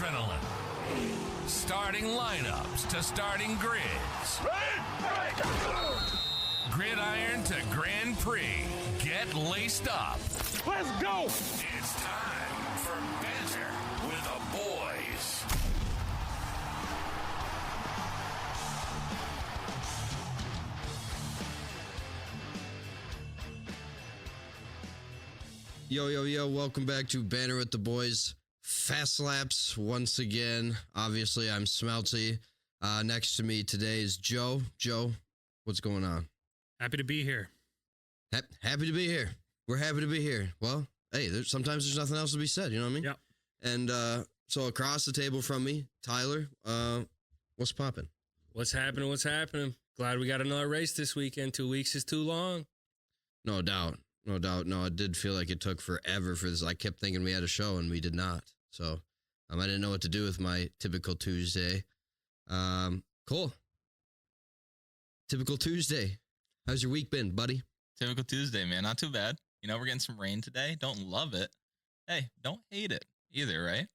adrenaline. Starting lineups to starting grids. Gridiron to Grand Prix. Get laced up. Let's go! It's time for Banter with the boys. Yo, welcome back to Banter with the Boys. Fast laps once again. Obviously, I'm Smelty. Next to me today is Joe. Joe, what's going on? Happy to be here. Happy to be here. We're happy to be here. Well, hey, sometimes there's nothing else to be said, you know what I mean? Yep. And so across the table from me, Tyler, what's popping? What's happening? Glad we got another race this weekend. 2 weeks is too long. No doubt. No, it did feel like it took forever for this. I kept thinking we had a show and we did not. So I didn't know what to do with my typical Tuesday. Cool. Typical Tuesday. How's your week been, buddy? Typical Tuesday, man. Not too bad. You know, we're getting some rain today. Don't love it. Hey, don't hate it either, right?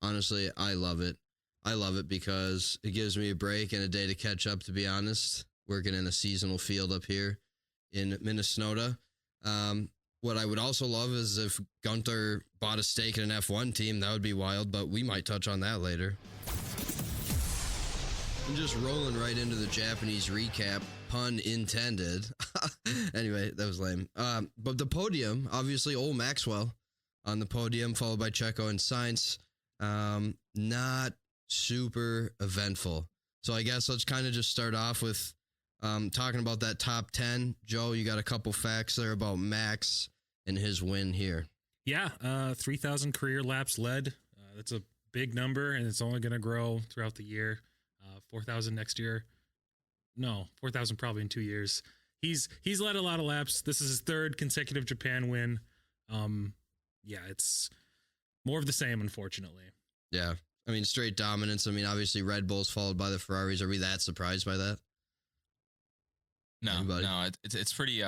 Honestly, I love it. I love it because it gives me a break and a day to catch up, to be honest. Working in a seasonal field up here in Minnesota. What I would also love is if Gunter bought a stake in an F1 team. That would be wild, but we might touch on that later. I'm just rolling right into the Japanese recap, pun intended. Anyway, that was lame. But the podium, obviously, old Maxwell on the podium, followed by Checo and Sainz. Not super eventful. So I guess let's kind of just start off with talking about that top 10. Joe, you got a couple facts there about Max and his win here. Yeah, 3,000 career laps led. That's a big number, and it's only going to grow throughout the year. 4,000 next year. No, 4,000 probably in 2 years. He's led a lot of laps. This is his third consecutive Japan win. Yeah, it's more of the same, unfortunately. Yeah, I mean, straight dominance. I mean, obviously Red Bull's followed by the Ferraris. Are we that surprised by that? No, it's pretty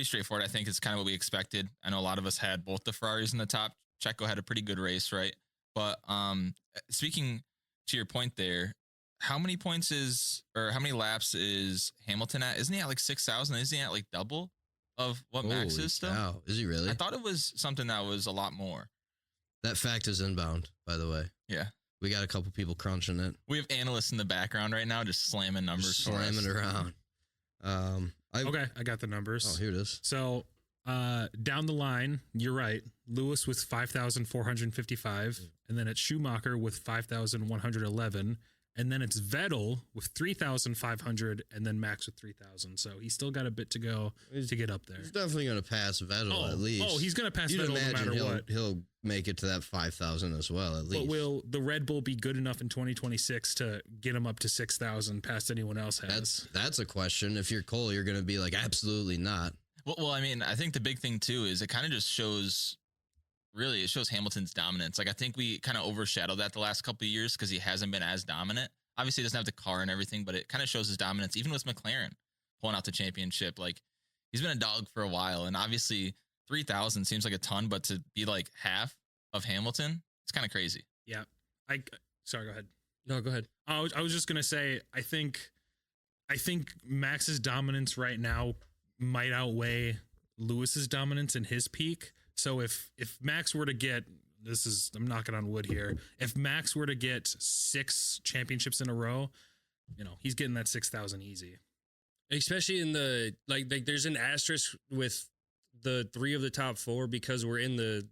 straightforward. I think it's kind of what we expected. I know a lot of us had both the Ferraris in the top. Checo had a pretty good race, right? But speaking to your point there, how many laps is Hamilton at? Isn't he at like 6,000? Isn't he at like double of what Max is still? Wow, is he really? I thought it was something that was a lot more. That fact is inbound, by the way. Yeah. We got a couple people crunching it. We have analysts in the background right now just slamming numbers. Slamming around. Okay, I got the numbers. Oh, here it is. So down the line, you're right. Lewis with 5,455, and then it's Schumacher with 5,111, and then it's Vettel with 3,500, and then Max with 3,000. So he's still got a bit to go to get up there. He's definitely going to pass Vettel at least. Oh, he's going to pass You'd Vettel no matter what. He'll make it to that 5,000 as well, at least. But will the Red Bull be good enough in 2026 to get him up to 6,000 past anyone else has? That's a question. If you're Cole, you're going to be like, absolutely not. Well, I mean, I think the big thing too is it kind of just shows Hamilton's dominance. Like I think we kind of overshadowed that the last couple of years because he hasn't been as dominant. Obviously, he doesn't have the car and everything, but it kind of shows his dominance, even with McLaren pulling out the championship. Like he's been a dog for a while, and obviously 3,000 seems like a ton, but to be like half of Hamilton, it's kind of crazy. Yeah. Sorry, go ahead. No, go ahead. I was just gonna say, I think Max's dominance right now might outweigh Lewis's dominance in his peak. So if Max were to get, I'm knocking on wood here, if Max were to get 6 championships in a row, he's getting that 6,000 easy. Especially in the like there's an asterisk with the 3 of the top 4 because we're in the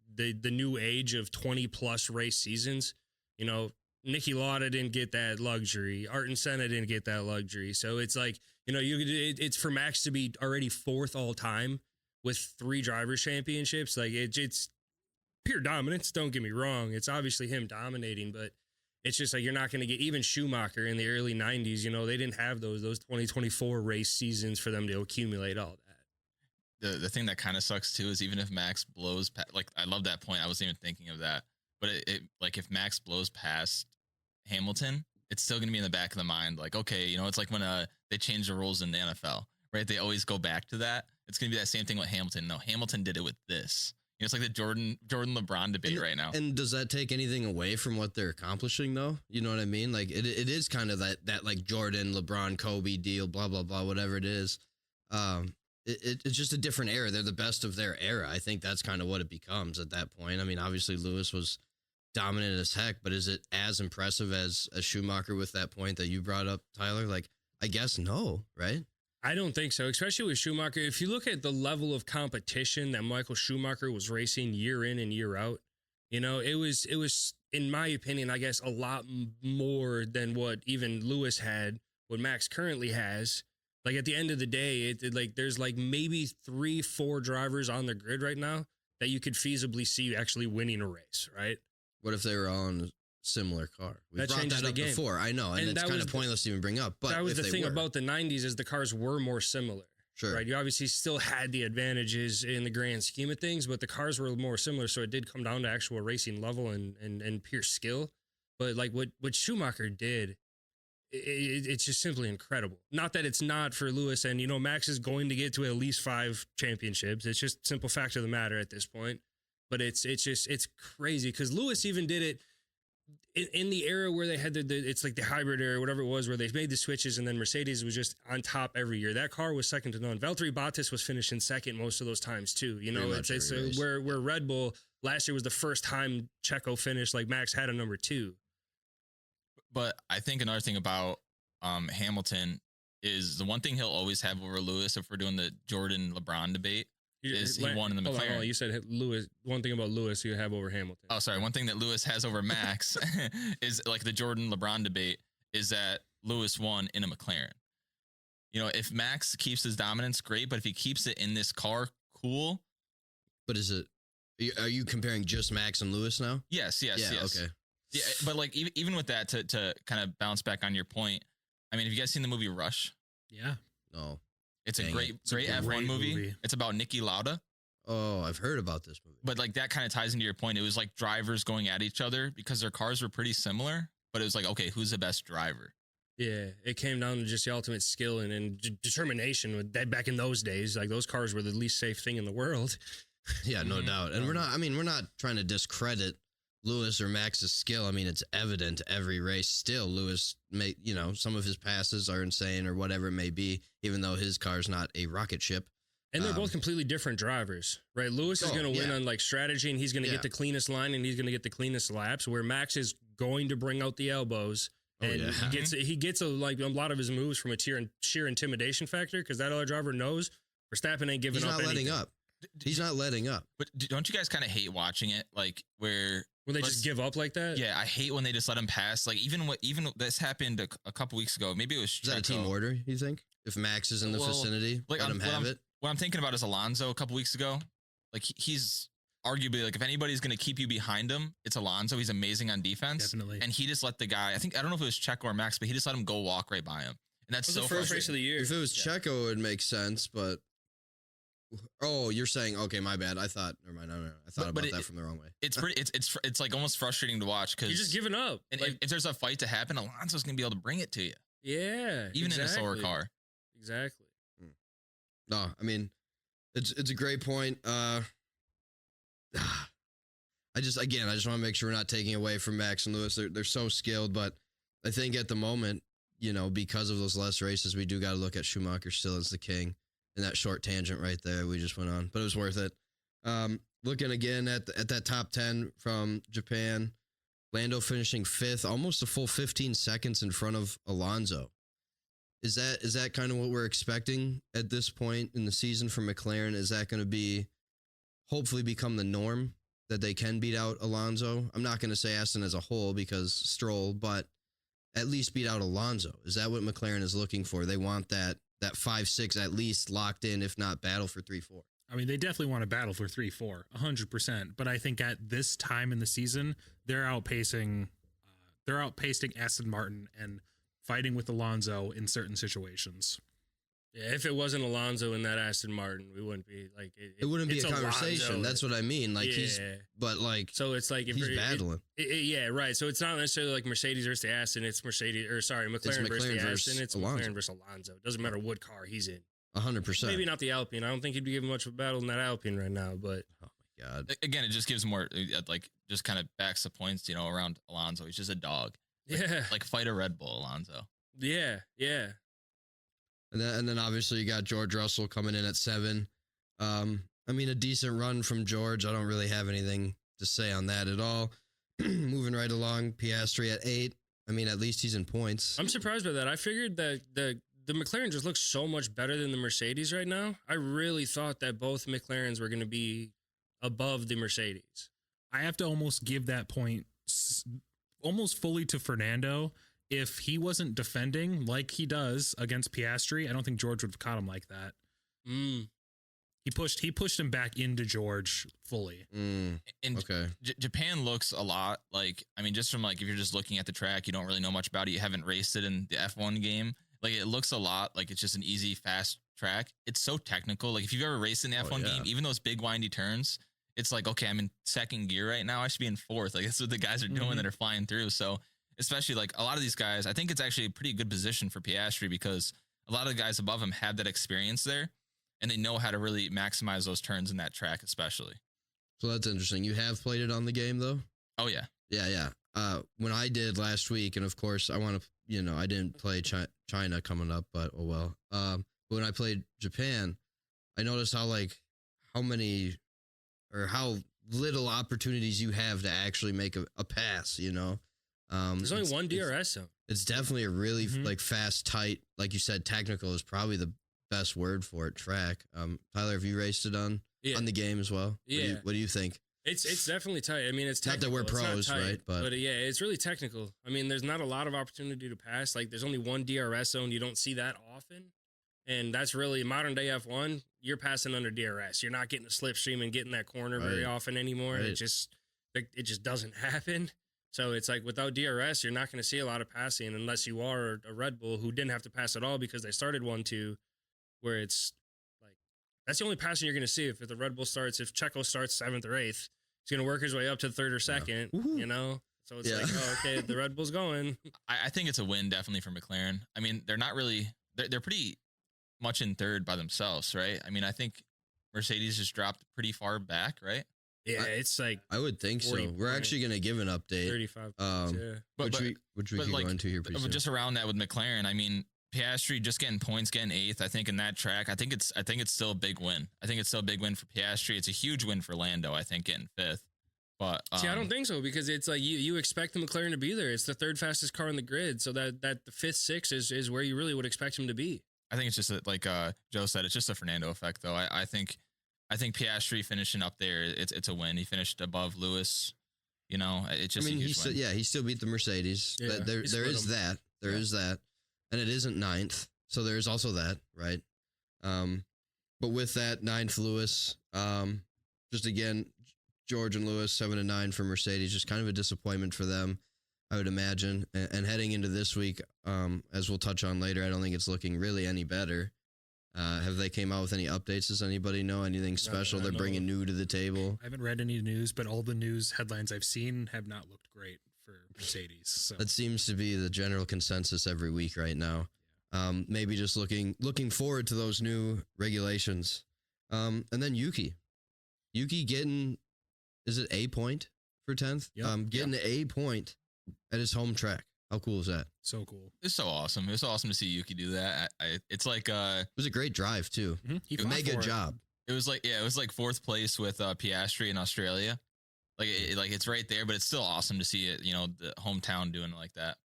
new age of 20 plus race seasons. Niki Lauda didn't get that luxury. Ayrton Senna didn't get that luxury. So it's like, it's for Max to be already 4th all time with 3 drivers championships. Like it's pure dominance. Don't get me wrong. It's obviously him dominating, but it's just like, you're not going to get even Schumacher in the early 90s. They didn't have those 2024 race seasons for them to accumulate all that. The thing that kind of sucks too is even if Max blows I love that point. I wasn't even thinking of that, but it like if Max blows past Hamilton, it's still going to be in the back of the mind. Like, okay, it's like when they change the rules in the NFL, right? They always go back to that. It's going to be that same thing with Hamilton. No, Hamilton did it with this. It's like the Jordan LeBron debate right now. And does that take anything away from what they're accomplishing, though? You know what I mean? Like it is kind of that like Jordan, LeBron, Kobe deal, blah blah blah, whatever it is. It's just a different era. They're the best of their era. I think that's kind of what it becomes at that point. I mean, obviously Lewis was dominant as heck, but is it as impressive as Schumacher with that point that you brought up, Tyler? Like, I guess no, right? I don't think so, especially with Schumacher. If you look at the level of competition that Michael Schumacher was racing year in and year out, you know, it was in my opinion, I guess, a lot more than what even Lewis had, what Max currently has. Like at the end of the day, there's like maybe 3-4 drivers on the grid right now that you could feasibly see actually winning a race, right? What if they were all in a similar car? We brought changes that up the game. before, I know, and it's kind of pointless to even bring up. But that was if the they thing were, about the 90s is the cars were more similar. Sure. Right. You obviously still had the advantages in the grand scheme of things, but the cars were more similar. So it did come down to actual racing level and pure skill. But like what Schumacher did, it's just simply incredible. Not that it's not for Lewis, and, you know, Max is going to get to at least 5 championships. It's just simple fact of the matter at this point. But it's crazy because Lewis even did it in the era where they had it's like the hybrid era, whatever it was, where they made the switches and then Mercedes was just on top every year. That car was second to none. Valtteri Bottas was finishing second most of those times too. You know, it's where Red Bull last year was the first time Checo finished, like Max had a number 2. But I think another thing about Hamilton is the one thing he'll always have over Lewis, if we're doing the Jordan LeBron debate, is he won in the McLaren. Hold on, you said Lewis. One thing about Lewis you have over Hamilton. Oh, sorry. One thing that Lewis has over Max is like the Jordan LeBron debate is that Lewis won in a McLaren. You know, if Max keeps his dominance, great. But if he keeps it in this car, cool. But are you comparing just Max and Lewis now? Yes. Yeah, okay. Yeah, but like even with that, to kind of bounce back on your point, I mean, have you guys seen the movie Rush? Yeah. No. It's a great F1 movie. It's about Niki Lauda. Oh, I've heard about this movie. But like that kind of ties into your point. It was like drivers going at each other because their cars were pretty similar, but it was like, okay, who's the best driver? Yeah, it came down to just the ultimate skill and determination. With that, back in those days, like those cars were the least safe thing in the world. Yeah, no doubt. And we're not trying to discredit Lewis or Max's skill. I mean, it's evident every race still. Lewis some of his passes are insane or whatever it may be, even though his car's not a rocket ship. And they're both completely different drivers, right? Lewis is going to win on like strategy, and he's going to get the cleanest line, and he's going to get the cleanest laps, where Max is going to bring out the elbows. And he gets a lot of his moves from a sheer intimidation factor, because that other driver knows Verstappen ain't giving up anything. He's not letting up. But don't you guys kind of hate watching it? Like when they just give up like that? Yeah, I hate when they just let him pass. Like even this happened a couple weeks ago. Maybe it was Checo. Is that a team order, you think? If Max is in the vicinity, like, let him have it? What I'm thinking about is Alonso a couple weeks ago. Like he's arguably, like, if anybody's going to keep you behind him, it's Alonso. He's amazing on defense. Definitely. And he just let the guy, I don't know if it was Checo or Max, but he just let him go walk right by him. And that's so the first race of the year. If it was Checo, it would make sense, but you're saying, okay, my bad. I thought, never mind. I thought about that from the wrong way. It's pretty, it's like almost frustrating to watch because you're just giving up. And like, if there's a fight to happen, Alonso's going to be able to bring it to you. Yeah. Even in a slower car. Exactly. No, I mean, it's a great point. I just want to make sure we're not taking away from Max and Lewis. They're so skilled, but I think at the moment, because of those less races, we do got to look at Schumacher still as the king. And that short tangent right there we just went on, but it was worth it. Looking again at that top 10 from Japan, Lando finishing 5th, almost a full 15 seconds in front of Alonso. Is that kind of what we're expecting at this point in the season for McLaren? Is that going to hopefully become the norm that they can beat out Alonso? I'm not going to say Aston as a whole because Stroll, but at least beat out Alonso. Is that what McLaren is looking for? They want that 5-6 at least locked in, if not battle for 3-4. I mean, they definitely want to battle for 3-4, 100%. But I think at this time in the season, they're outpacing Aston Martin and fighting with Alonso in certain situations. Yeah, if it wasn't Alonso in that Aston Martin, we wouldn't be like it wouldn't be a conversation. Alonso. That's what I mean. Like so it's like if he's battling. Yeah, right. So it's not necessarily like Mercedes versus the Aston. It's McLaren versus the Aston. It's McLaren versus Alonso. It doesn't matter what car he's in. 100%. Maybe not the Alpine. I don't think he'd be giving much of a battle in that Alpine right now. But God. Again, it just gives more, like, just kind of backs the points, around Alonso. He's just a dog. Like fight a Red Bull, Alonso. Yeah. And then obviously you got George Russell coming in at 7. I mean, a decent run from George. I don't really have anything to say on that at all. Moving right along, Piastri at 8. I mean, at least he's in points. I'm surprised by that. I figured that the McLaren just looks so much better than the Mercedes right now. I really thought that both McLarens were going to be above the Mercedes. I have to almost give that point almost fully to Fernando. If he wasn't defending like he does against Piastri, I don't think George would have caught him like that. He pushed him back into George fully. And Okay. Japan looks a lot like, I mean, just from like, if you're just looking at the track, you don't really know much about it. You haven't raced it in the F1 game. Like, it looks a lot like it's just an easy, fast track. It's so technical. Like, if you've ever raced in the F1 game, even those big windy turns, it's like, okay, I'm in second gear right now. I should be in fourth. Like, that's what the guys are doing that are flying through. So, especially like a lot of these guys, I think it's actually a pretty good position for Piastri because a lot of the guys above him have that experience there and they know how to really maximize those turns in that track, especially. So that's interesting. You have played it on the game, though? Oh, yeah. Yeah. When I did last week, and of course, I want to, I didn't play China coming up, but oh well. But when I played Japan, I noticed how many or how little opportunities you have to actually make a pass, There's only one DRS zone. It's definitely a really fast, tight, like you said, technical is probably the best word for it, track. Tyler, have you raced it on the game as well? Yeah. What do you think? It's definitely tight. I mean, it's not technical. that we're pros, tight, right? But yeah, it's really technical. I mean, there's not a lot of opportunity to pass. Like, there's only one DRS zone. You don't see that often. And that's really modern day F1. You're passing under DRS. You're not getting a slipstream and getting that corner very often anymore. Right. It just doesn't happen. So it's like without DRS, you're not going to see a lot of passing unless you are a Red Bull who didn't have to pass at all because they started 1-2, where it's like that's the only passing you're going to see. If the Red Bull starts, if Checo starts 7th or 8th, he's going to work his way up to 3rd or 2nd, So it's like, oh, okay, the Red Bull's going. I think it's a win definitely for McLaren. I mean, they're not really, they're pretty much in 3rd by themselves, right? I mean, I think Mercedes just dropped pretty far back, right? Yeah, it's like I would think so. We're actually going to give an update. 35 which we can go into here pretty soon. Just around that with McLaren, I mean, Piastri just getting points, getting 8th. I think in that track, I think it's still a big win. I think it's still a big win for Piastri. It's a huge win for Lando, I think, getting 5th. But see, I don't think so because it's like you expect the McLaren to be there. It's the 3rd fastest car on the grid, so that the 5th, 6th is where you really would expect him to be. I think it's just like Joe said, it's just a Fernando effect, though. I think Piastri finishing up there, it's a win. He finished above Lewis. It's just. I mean, he still beat the Mercedes. Yeah, there is that. There is that, and it isn't 9th, so there is also that, right? But with that 9th Lewis, just again, George and Lewis 7 and 9 for Mercedes, just kind of a disappointment for them, I would imagine. And heading into this week, as we'll touch on later, I don't think it's looking really any better. Have they came out with any updates? Does anybody know anything special they're bringing new to the table? I haven't read any news, but all the news headlines I've seen have not looked great for Mercedes. So that seems to be the general consensus every week right now. Maybe just looking forward to those new regulations. And then Yuki getting, is it a point for 10th? Yep. Getting a point at his home track. How cool is that? So cool. It's so awesome. It was so awesome to see Yuki do that. It's like it was a great drive too. Mm-hmm. Mega job. It was like 4th place with Piastri in Australia. Like it's right there, but it's still awesome to see it. The hometown doing it like that.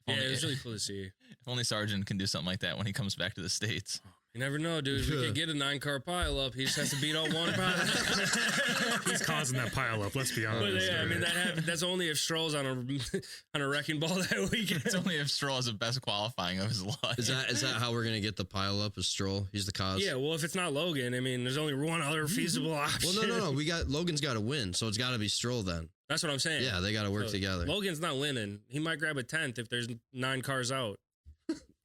It was really cool to see. If only Sargent can do something like that when he comes back to the States. You never know, dude. We could get a 9-car pile up. He just has to beat out one pile. He's causing that pile up. Let's be honest. But yeah, I mean that's only if Stroll's on a wrecking ball that weekend. It's only if Stroll has the best qualifying of his life. Is that how we're gonna get the pile up? Is Stroll? He's the cause. Yeah. Well, if it's not Logan, I mean, there's only one other feasible option. Well, no. Logan's got to win, so it's got to be Stroll then. That's what I'm saying. Yeah, they got to work together. Logan's not winning. He might grab a 10th if there's 9 cars out.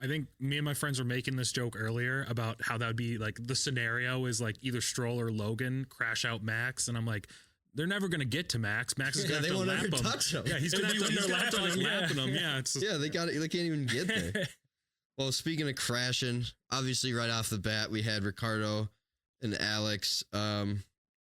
I think me and my friends were making this joke earlier about how that would be like the scenario is like either Stroll or Logan crash out Max. And I'm like, they're never going to get to Max. Max is going to have to lap him. Touch him. Yeah, he's going to have to lapping him. Yeah, they can't even get there. Well, speaking of crashing, obviously right off the bat, we had Ricardo and Alex.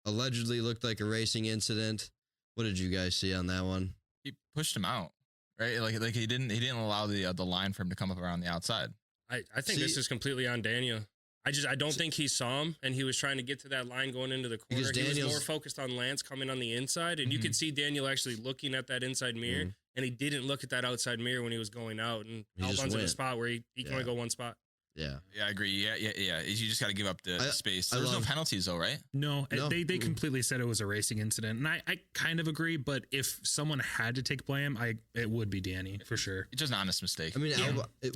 allegedly looked like a racing incident. What did you guys see on that one? He pushed him out, right? Like he didn't allow the line for him to come up around the outside. I think this is completely on Daniel. I don't think he saw him, and he was trying to get to that line going into the corner. He was more focused on Lance coming on the inside, and you could see Daniel actually looking at that inside mirror, and he didn't look at that outside mirror when he was going out. And Albon's in a spot where he can only go one spot. Yeah, I agree. Yeah. You just got to give up the space. There's no penalties though, right? No. They completely said it was a racing incident, and I kind of agree. But if someone had to take blame, it would be Danny for sure. It's just an honest mistake. I mean,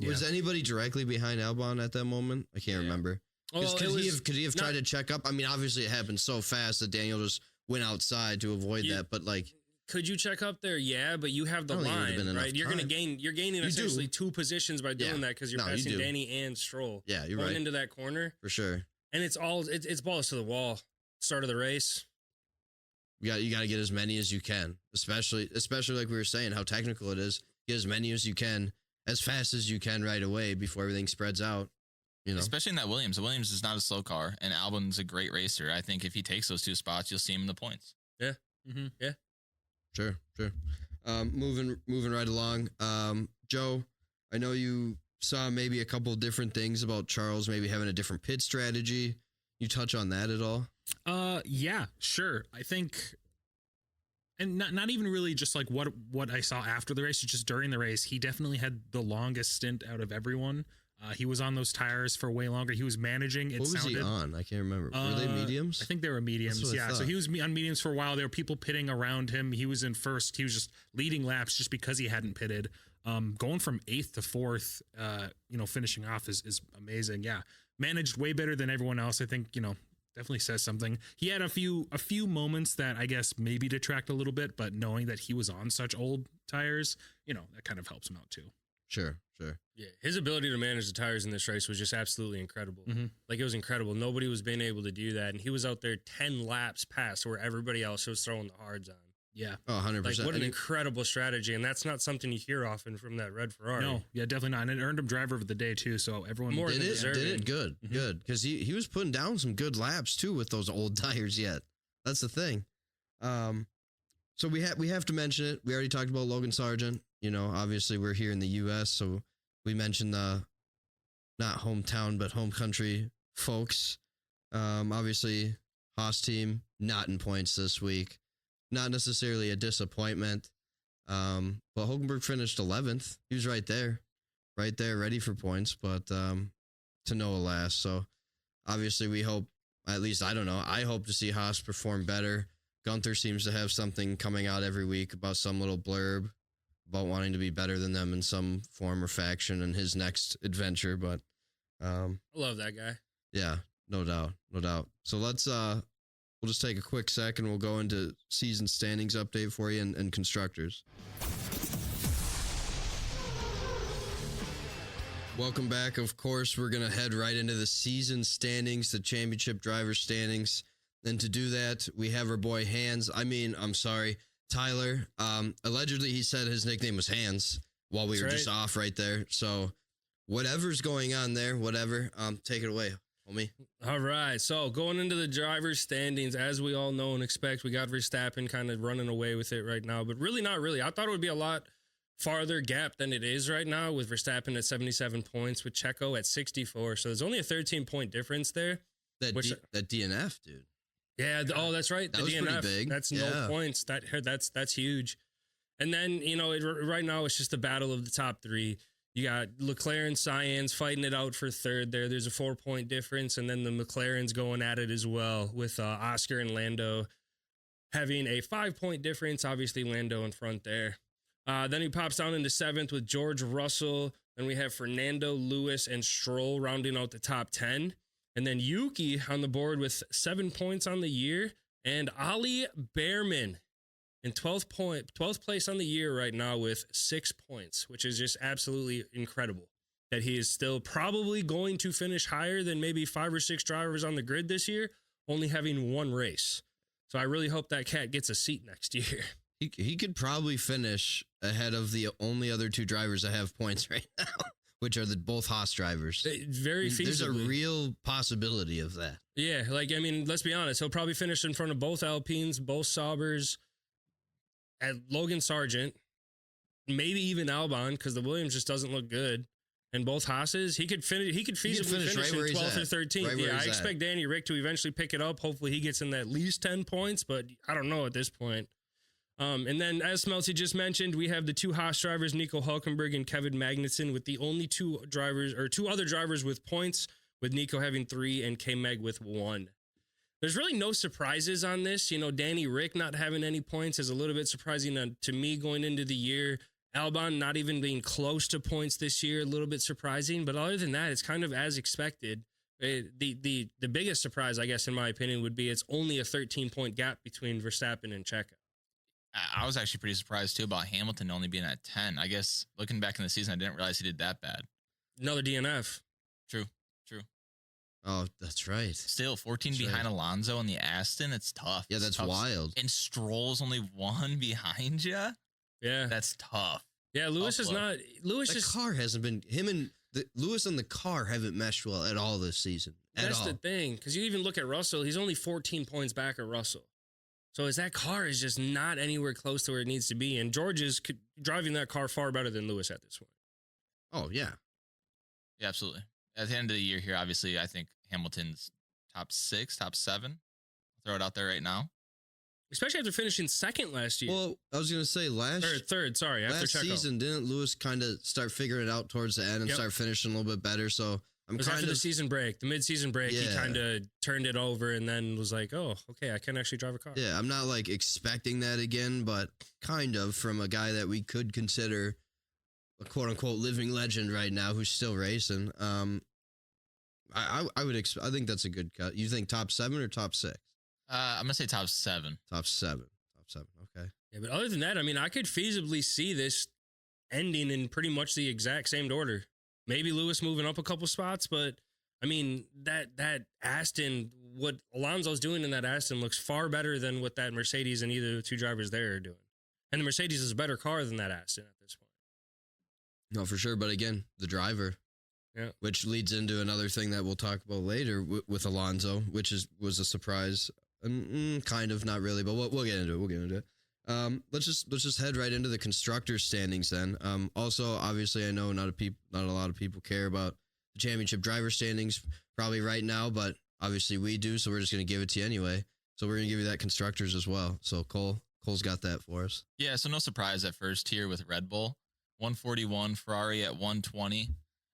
was anybody directly behind Albon at that moment? I can't remember. Could he have tried to check up? I mean, obviously it happened so fast that Daniel just went outside to avoid that. But like, could you check up there? Yeah, but you have the line, right? You're gaining essentially 2 positions by doing that because you're passing Danny and Stroll. Yeah, you're going right. into that corner For sure. And it's balls to the wall. Start of the race. You got to get as many as you can, especially like we were saying, how technical it is. Get as many as you can, as fast as you can right away before everything spreads out. You know, especially in that Williams. The Williams is not a slow car, and Albon's a great racer. I think if he takes those 2 spots, you'll see him in the points. Yeah. Yeah. Sure. Moving right along. Joe, I know you saw maybe a couple of different things about Charles maybe having a different pit strategy. You touch on that at all? Yeah, sure. I think, and not even really just like what I saw after the race, just during the race, he definitely had the longest stint out of everyone. He was on those tires for way longer. He was managing. What was he on? I can't remember. Were they mediums? I think they were mediums. Yeah. So he was on mediums for a while. There were people pitting around him. He was in first. He was just leading laps just because he hadn't pitted. Going from 8th to 4th, finishing off is amazing. Yeah. Managed way better than everyone else. I think, definitely says something. He had a few moments that I guess maybe detract a little bit, but knowing that he was on such old tires, that kind of helps him out too. Sure. Yeah, his ability to manage the tires in this race was just absolutely incredible. Like, it was incredible. Nobody was being able to do that, and he was out there 10 laps past where everybody else was throwing the hards on. Yeah. Oh, 100%. Like, what an incredible strategy, and that's not something you hear often from that red Ferrari. No, yeah, definitely not. And it earned him driver of the day, too, so everyone did it good, because he was putting down some good laps, too, with those old tires yet. That's the thing. So we have to mention it. We already talked about Logan Sargent. Obviously we're here in the U.S., so we mentioned the not hometown but home country folks. Obviously Haas team not in points this week. Not necessarily a disappointment. But Hulkenberg finished 11th. He was right there, ready for points, but to no alas. So obviously we hope, at least I don't know, I hope to see Haas perform better. Gunther seems to have something coming out every week about some little blurb about wanting to be better than them in some form or faction in his next adventure. But I love that guy. Yeah, no doubt. So let's we'll just take a quick second. We'll go into season standings update for you and constructors. Welcome back. Of course, we're going to head right into the season standings, the championship driver standings. And to do that, we have our boy Tyler. Allegedly, he said his nickname was Hands while we were just off right there. So whatever's going on there, take it away, homie. All right. So going into the driver's standings, as we all know and expect, we got Verstappen kind of running away with it right now, but really not really. I thought it would be a lot farther gap than it is right now, with Verstappen at 77 points, with Checo at 64. So there's only a 13-point difference there. That DNF, dude. Yeah. Oh, that's right. That was DNF. pretty big. That's no points. That's huge. And then, right now it's just a battle of the top 3. You got Leclerc and Sainz fighting it out for third there. There's a 4-point difference. And then the McLarens going at it as well, with Oscar and Lando having a 5-point difference. Obviously, Lando in front there. Then he pops down into 7th with George Russell. Then we have Fernando, Lewis, and Stroll rounding out the top 10. And then Yuki on the board with 7 points on the year. And Ali Behrman in 12th place on the year right now with 6 points, which is just absolutely incredible that he is still probably going to finish higher than maybe 5 or 6 drivers on the grid this year, only having 1 race. So I really hope that cat gets a seat next year. He could probably finish ahead of the only other 2 drivers that have points right now, which are both Haas drivers. Very feasibly. There's a real possibility of that. Yeah, like, I mean, let's be honest. He'll probably finish in front of both Alpines, both Saubers, at Logan Sargent, maybe even Albon, because the Williams just doesn't look good. And both Haas's, he could feasibly finish right in where he's 12th or at. 13th. Right where Yeah, I he's expect Danny Rick to eventually pick it up. Hopefully he gets in at least 10 points, but I don't know at this point. And then, as Smelty just mentioned, we have the two Haas drivers, Nico Hulkenberg and Kevin Magnussen, with the only two other drivers with points, with Nico having 3 and K-Mag with 1. There's really no surprises on this. You know, Danny Rick not having any points is a little bit surprising to me going into the year. Albon not even being close to points this year, a little bit surprising. But other than that, it's kind of as expected. The biggest surprise, I guess, in my opinion, would be it's only a 13-point gap between Verstappen and Checo. I was actually pretty surprised, too, about Hamilton only being at 10. I guess, looking back in the season, I didn't realize he did that bad. Another DNF. True. Oh, that's right. Still, 14 That's behind right. Alonso in the Aston. It's tough. Yeah, It's that's tough. wild. And Stroll's only 1 behind you? Yeah. That's tough. Yeah, Lewis is Tough not. Lewis The is. car hasn't been him and Lewis and the car haven't meshed well at all this season. That's the thing, because you even look at Russell, he's only 14 points back of Russell. So that car is just not anywhere close to where it needs to be. And George is driving that car far better than Lewis at this point. Oh yeah. Yeah, absolutely. At the end of the year here, obviously, I think Hamilton's top 6, top 7. I'll throw it out there right now. Especially after finishing second last year. Well, I was gonna say Third, sorry, after last Checo. season, didn't Lewis kind of start figuring it out towards the end and Yep. start finishing a little bit better? So I'm It was kind after of the season break, the mid-season break, he Yeah. kind of turned it over and then was like, oh, okay, I can actually drive a car. yeah. I'm not like expecting that again, but kind of from a guy that we could consider a quote unquote living legend right now who's still racing. I would I think that's a good cut. You think top 7 or top 6? I'm going to say top 7. Top 7. Okay. Yeah, but other than that, I mean, I could feasibly see this ending in pretty much the exact same order. Maybe Lewis moving up a couple spots, but I mean, that Aston, what Alonso's doing in that Aston looks far better than what that Mercedes and either of the two drivers there are doing. And the Mercedes is a better car than that Aston at this point. No, for sure. But again, the driver, Yeah. which leads into another thing that we'll talk about later with Alonso, which was a surprise. Kind of, not really, but we'll get into it. Let's just head right into the constructors standings then. Also, obviously, I know not a lot of people care about the championship driver standings probably right now, but obviously we do, so we're just going to give it to you anyway. So we're going to give you that constructors as well. So Cole's got that for us. Yeah, so no surprise at first here with Red Bull. 141, Ferrari at 120.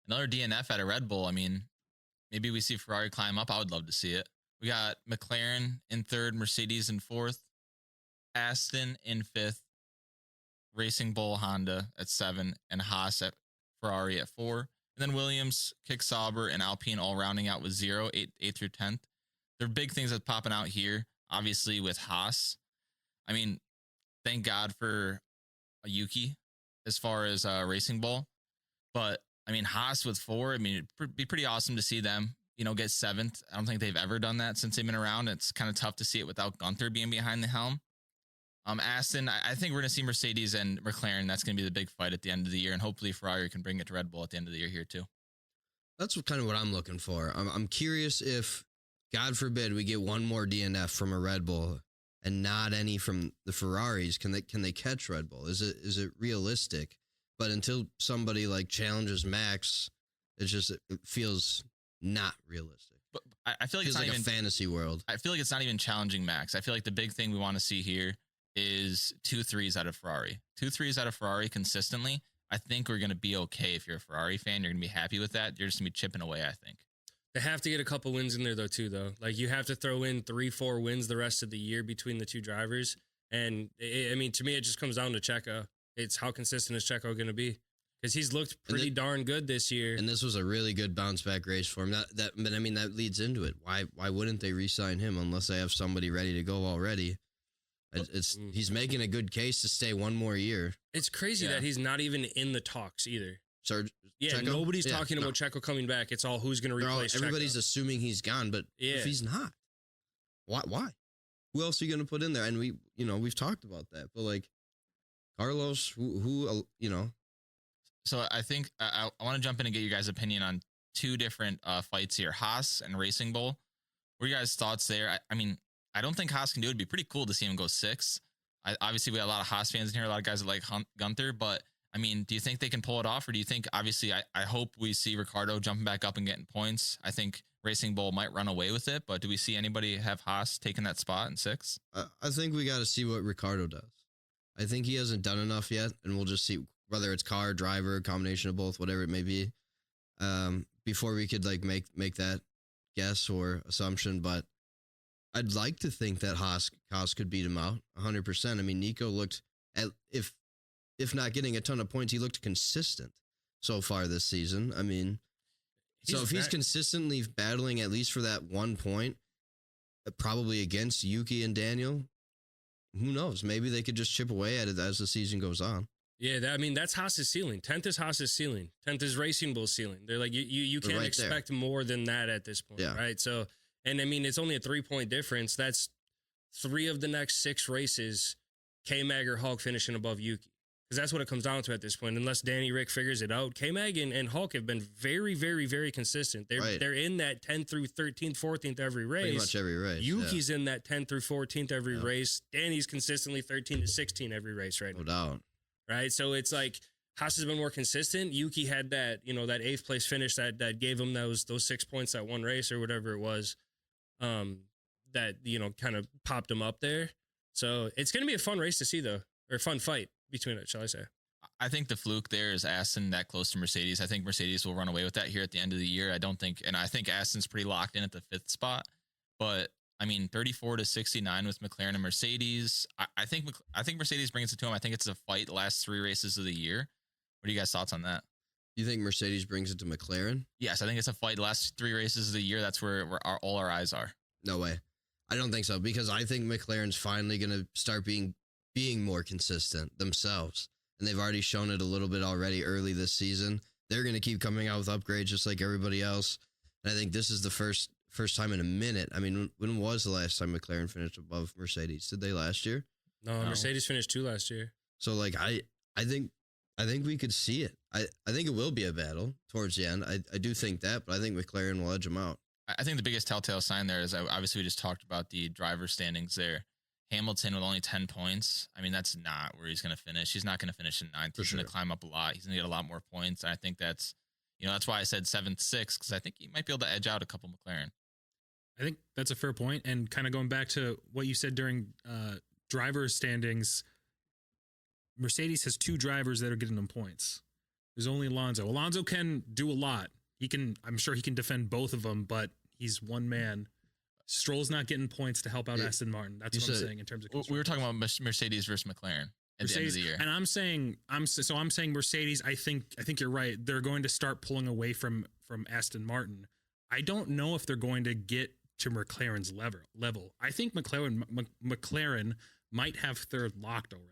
Another DNF at a Red Bull. I mean, maybe we see Ferrari climb up. I would love to see it. We got McLaren in 3rd, Mercedes in 4th, Aston in 5th, Racing Bull Honda at 7, and Haas at Ferrari at 4. And then Williams, Kick Sauber, and Alpine all rounding out with 0, 8 through 10th. There are big things that's popping out here, obviously, with Haas. I mean, thank God for a Yuki as far as Racing Bull. But, I mean, Haas with 4, I mean, it'd be pretty awesome to see them, get 7th. I don't think they've ever done that since they've been around. It's kind of tough to see it without Gunther being behind the helm. Aston, I think we're going to see Mercedes and McLaren. That's going to be the big fight at the end of the year. And hopefully Ferrari can bring it to Red Bull at the end of the year here too. That's kind of what I'm looking for. I'm curious if, God forbid, we get one more DNF from a Red Bull and not any from the Ferraris. Can they catch Red Bull? Is it realistic? But until somebody like challenges Max, it feels not realistic. But I feel like Feels it's not like even a fantasy world. I feel like it's not even challenging Max. I feel like the big thing we want to see here is 2 3s out of Ferrari. 2 3s out of Ferrari consistently. I think we're going to be okay. If you're a Ferrari fan, you're going to be happy with that. You're just going to be chipping away, I think. They have to get a couple wins in there, though. Like, you have to throw in 3-4 wins the rest of the year between the two drivers. And, I mean, to me, it just comes down to Checo. It's how consistent is Checo going to be? Because he's looked pretty darn good this year. And this was a really good bounce back race for him. But I mean, that leads into it. Why wouldn't they re-sign him unless they have somebody ready to go already? He's making a good case to stay one more year. It's crazy that he's not even in the talks either. Checo? Nobody's talking about Checo coming back. It's all who's going to replace everybody's Checo. assuming he's gone, but if he's not, why? Who else are you going to put in there? And we've talked about that, but like Carlos, who So I think I want to jump in and get you guys' opinion on two different fights here, Haas and Racing Bull. What are you guys' thoughts there? I mean, I don't think Haas can do it. It'd be pretty cool to see him go 6. Obviously, we have a lot of Haas fans in here, a lot of guys that like Gunther, but I mean, do you think they can pull it off, or do you think, obviously, I hope we see Ricardo jumping back up and getting points. I think Racing Bull might run away with it, but do we see anybody have Haas taking that spot in 6? I think we got to see what Ricardo does. I think he hasn't done enough yet, and we'll just see whether it's car, driver, combination of both, whatever it may be, before we could like make that guess or assumption. But I'd like to think that Haas could beat him out 100%. I mean, Nico looked at if not getting a ton of points, he looked consistent so far this season. I mean, if he's consistently battling at least for that 1 point, probably against Yuki and Daniel, who knows? Maybe they could just chip away at it as the season goes on. Yeah, that's Haas's ceiling. 10th is Haas's ceiling. 10th is Racing Bull's ceiling. They're like, you can't right expect more than that at this point, right? So, and I mean, it's only a 3-point difference. That's 3 of the next 6 races, K-Mag or Hulk finishing above Yuki. Because that's what it comes down to at this point. Unless Danny Rick figures it out, K-Mag and Hulk have been very, very, very consistent. They're in that 10th through 13th, 14th every race. Pretty much every race. Yuki's in that 10th through 14th every race. Danny's consistently 13 to 16 every race right now. No doubt. Right? So it's like Haas has been more consistent. Yuki had that, that 8th place finish that gave him those 6 points that one race or whatever it was, that, kind of popped him up there. So it's going to be a fun race to see, though, or a fun fight between it, shall I say. I think the fluke there is Aston that close to Mercedes. I think Mercedes will run away with that here at the end of the year. I think Aston's pretty locked in at the 5th spot, but I mean, 34 to 69 with McLaren and Mercedes. I think Mercedes brings it to him. I think it's a fight the last 3 races of the year. What are you guys' thoughts on that? You think Mercedes brings it to McLaren? Yes, I think it's a fight the last 3 races of the year. That's where all our eyes are. No way. I don't think so, because I think McLaren's finally going to start being more consistent themselves. And they've already shown it a little bit already early this season. They're going to keep coming out with upgrades just like everybody else. And I think this is the first time in a minute. I mean, when was the last time McLaren finished above Mercedes? Did they last year? No, Mercedes finished 2 last year. So like I think we could see it. I think it will be a battle towards the end. I do think that, but I think McLaren will edge them out. I think the biggest telltale sign there is, obviously we just talked about the driver standings there. Hamilton with only 10 points. I mean, that's not where he's going to finish. He's not going to finish in 9th. He's going to climb up a lot. He's going to get a lot more points. And I think that's why I said 7th, 6th, because I think he might be able to edge out a couple McLaren. I think that's a fair point. And kind of going back to what you said during driver standings, Mercedes has 2 drivers that are getting them points. There's only Alonso. Alonso can do a lot. I'm sure he can defend both of them, but he's one man. Stroll's not getting points to help out Aston Martin. That's what I'm saying in terms of. We were talking about Mercedes versus McLaren at the end of the year, and I'm saying Mercedes. I think you're right. They're going to start pulling away from Aston Martin. I don't know if they're going to get to McLaren's level. I think McLaren might have 3rd locked already.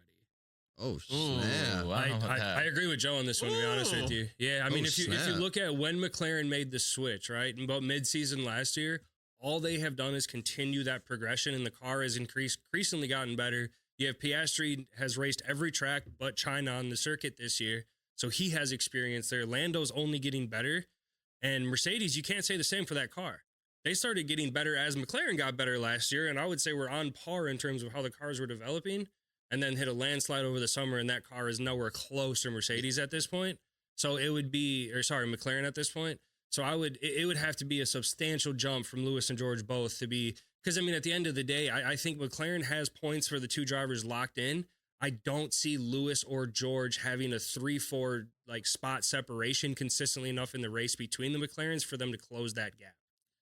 Oh, snap. I agree with Joe on this one, to be honest with you. Yeah, I mean, if you look at when McLaren made the switch, right, in about mid-season last year, all they have done is continue that progression, and the car has increasingly gotten better. You have Piastri has raced every track but China on the circuit this year, so he has experience there. Lando's only getting better, and Mercedes, you can't say the same for that car. They started getting better as McLaren got better last year, and I would say we're on par in terms of how the cars were developing, and then hit a landslide over the summer, and that car is nowhere close to Mercedes at this point. So McLaren at this point. So it would have to be a substantial jump from Lewis and George both to be, because I mean, at the end of the day, I think McLaren has points for the 2 drivers locked in. I don't see Lewis or George having a 3-4 like spot separation consistently enough in the race between the McLarens for them to close that gap.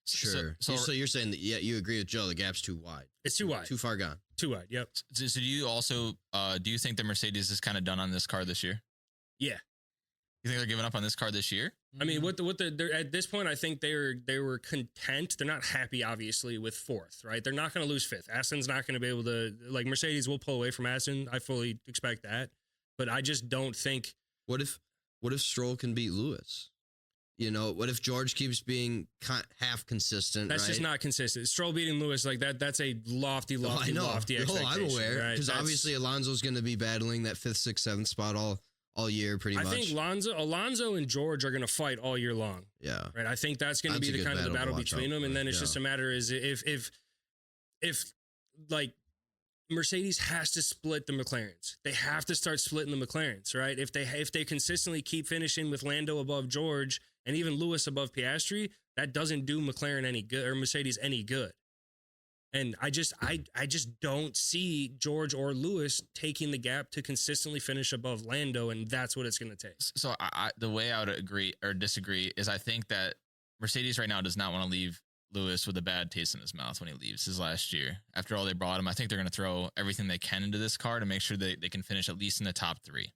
Sure. So you're saying that, you agree with Joe, the gap's too wide. It's too wide. Too far gone. Too wide, yep. So do you also, do you think that Mercedes is kind of done on this car this year? Yeah. You think they're giving up on this car this year? I mean, they're at this point, I think they were content. They're not happy, obviously, with 4th, right? They're not going to lose 5th. Aston's not going to be able to, like, Mercedes will pull away from Aston. I fully expect that. But I just don't think. What if Stroll can beat Lewis? What if George keeps being half consistent? That's just not consistent. Stroll beating Lewis like that, that's a lofty expectation. I'm aware, because obviously Alonso's going to be battling that 5th, 6th, 7th spot all year, pretty much. I think Alonso and George are going to fight all year long. Yeah. Right. I think that's going to be That's a the good kind of the battle to battle watch between out them. And for. then it's Yeah. just a matter is if like Mercedes has to split the McLarens. They have to start splitting the McLarens, right? If they consistently keep finishing with Lando above George and even Lewis above Piastri, that doesn't do McLaren any good or Mercedes any good. And I just don't see George or Lewis taking the gap to consistently finish above Lando, and that's what it's going to take. So the way I would agree or disagree is I think that Mercedes right now does not want to leave Lewis with a bad taste in his mouth when he leaves his last year. After all they brought him, I think they're going to throw everything they can into this car to make sure they can finish at least in the top 3.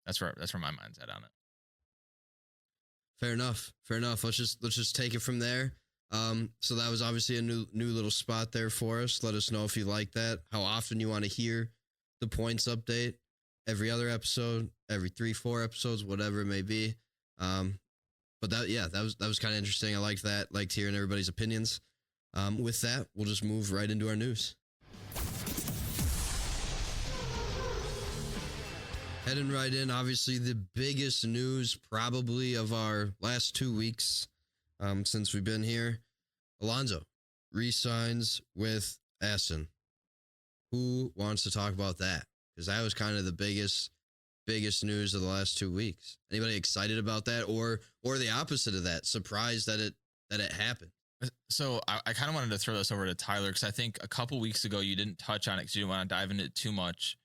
That's where my mind's at on it. Fair enough. Let's just take it from there. So that was obviously a new little spot there for us. Let us know if you like that, how often you want to hear the points update, every other episode, every 3-4 episodes, whatever it may be. But that was kind of interesting. I liked that. Liked hearing everybody's opinions. With that, we'll just move right into our news. Heading right in, obviously the biggest news probably of our last 2 weeks since we've been here. Alonso re-signs with Aston. Who wants to talk about that? Because that was kind of the biggest news of the last 2 weeks. Anybody excited about that, or the opposite of that, surprised that it happened? So I kind of wanted to throw this over to Tyler because I think a couple weeks ago you didn't touch on it because you didn't want to dive into it too much,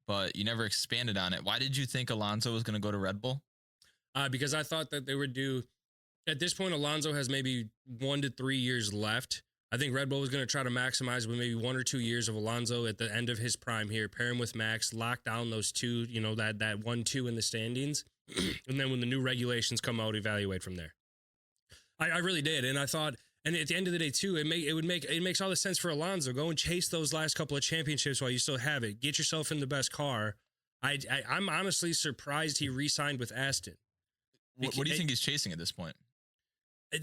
but you never expanded on it. Why did you think Alonso was going to go to Red Bull? Because I thought that they would do. At this point, Alonso has maybe 1 to 3 years left. I think Red Bull was going to try to maximize with maybe 1 or 2 years of Alonso at the end of his prime here, pair him with Max, lock down those two, that 1-2 in the standings. And then when the new regulations come out, evaluate from there. I really did. And I thought, and at the end of the day too, it makes all the sense for Alonso. Go and chase those last couple of championships while you still have it. Get yourself in the best car. I'm honestly surprised he re-signed with Aston. What do you think he's chasing at this point?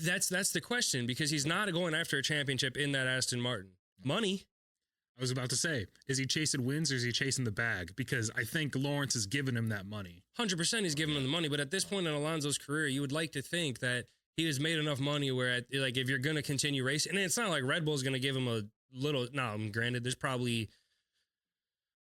That's the question, because he's not going after a championship in that Aston Martin. Money. I was about to say, is he chasing wins or is he chasing the bag? Because I think Lawrence has given him that money. 100% he's giving him the money, but at this point in Alonso's career, you would like to think that he has made enough money where, if you're going to continue racing, and it's not like Red Bull's going to give him a little. No, granted, there's probably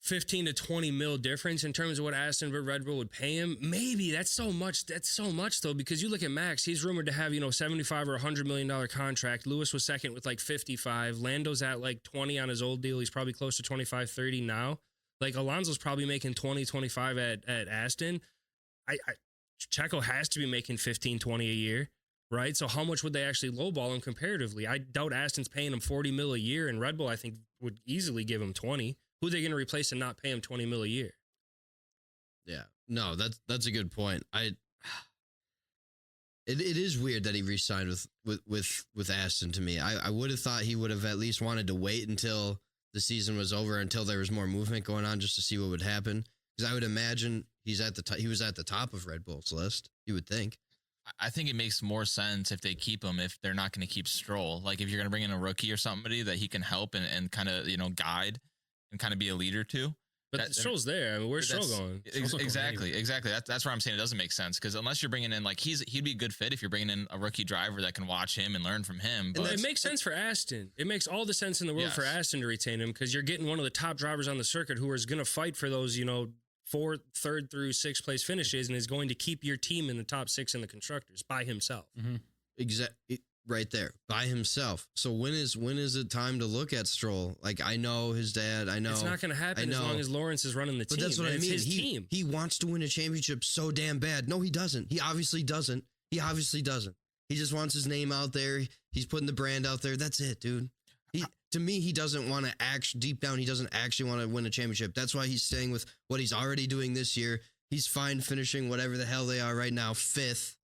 15 to 20 mil difference in terms of what Aston Red Bull would pay him. Maybe that's so much. That's so much though, because you look at Max, he's rumored to have, $75 or $100 million contract. Lewis was second with like 55. Lando's at like 20 on his old deal. He's probably close to 25, 30 now. Like Alonso's probably making 20, 25 at Aston. Checo has to be making 15, 20 a year, right? So how much would they actually lowball him comparatively? I doubt Aston's paying him 40 mil a year, and Red Bull, I think, would easily give him 20. Who are they going to replace and not pay him 20 mil a year? Yeah, no, that's a good point. It is weird that he re-signed with Aston to me. I would have thought he would have at least wanted to wait until the season was over, until there was more movement going on, just to see what would happen. Because I would imagine he was at the top of Red Bull's list. You would think. I think it makes more sense if they keep him, if they're not going to keep Stroll. Like if you're going to bring in a rookie or somebody that he can help and kind of, guide and kind of be a leader to. But Stroll's there. I mean, where's Stroll going? Exactly. That's where I'm saying it doesn't make sense, because unless you're bringing in, like, he'd be a good fit if you're bringing in a rookie driver that can watch him and learn from him. But it makes sense for Aston. It makes all the sense in the world for Aston to retain him, because you're getting one of the top drivers on the circuit who is going to fight for those, 4th, 3rd through 6th place finishes, and is going to keep your team in the top 6 in the constructors by himself. Mm-hmm. Exactly. Right there, by himself. So when is it time to look at Stroll? Like, I know his dad. I know it's not going to happen as long as Lawrence is running the team. But that's what I mean. His team. He wants to win a championship so damn bad. No, he doesn't. He obviously doesn't. He just wants his name out there. He's putting the brand out there. That's it, dude. To me, he doesn't want to deep down, he doesn't actually want to win a championship. That's why he's staying with what he's already doing this year. He's fine finishing whatever the hell they are right now, 5th.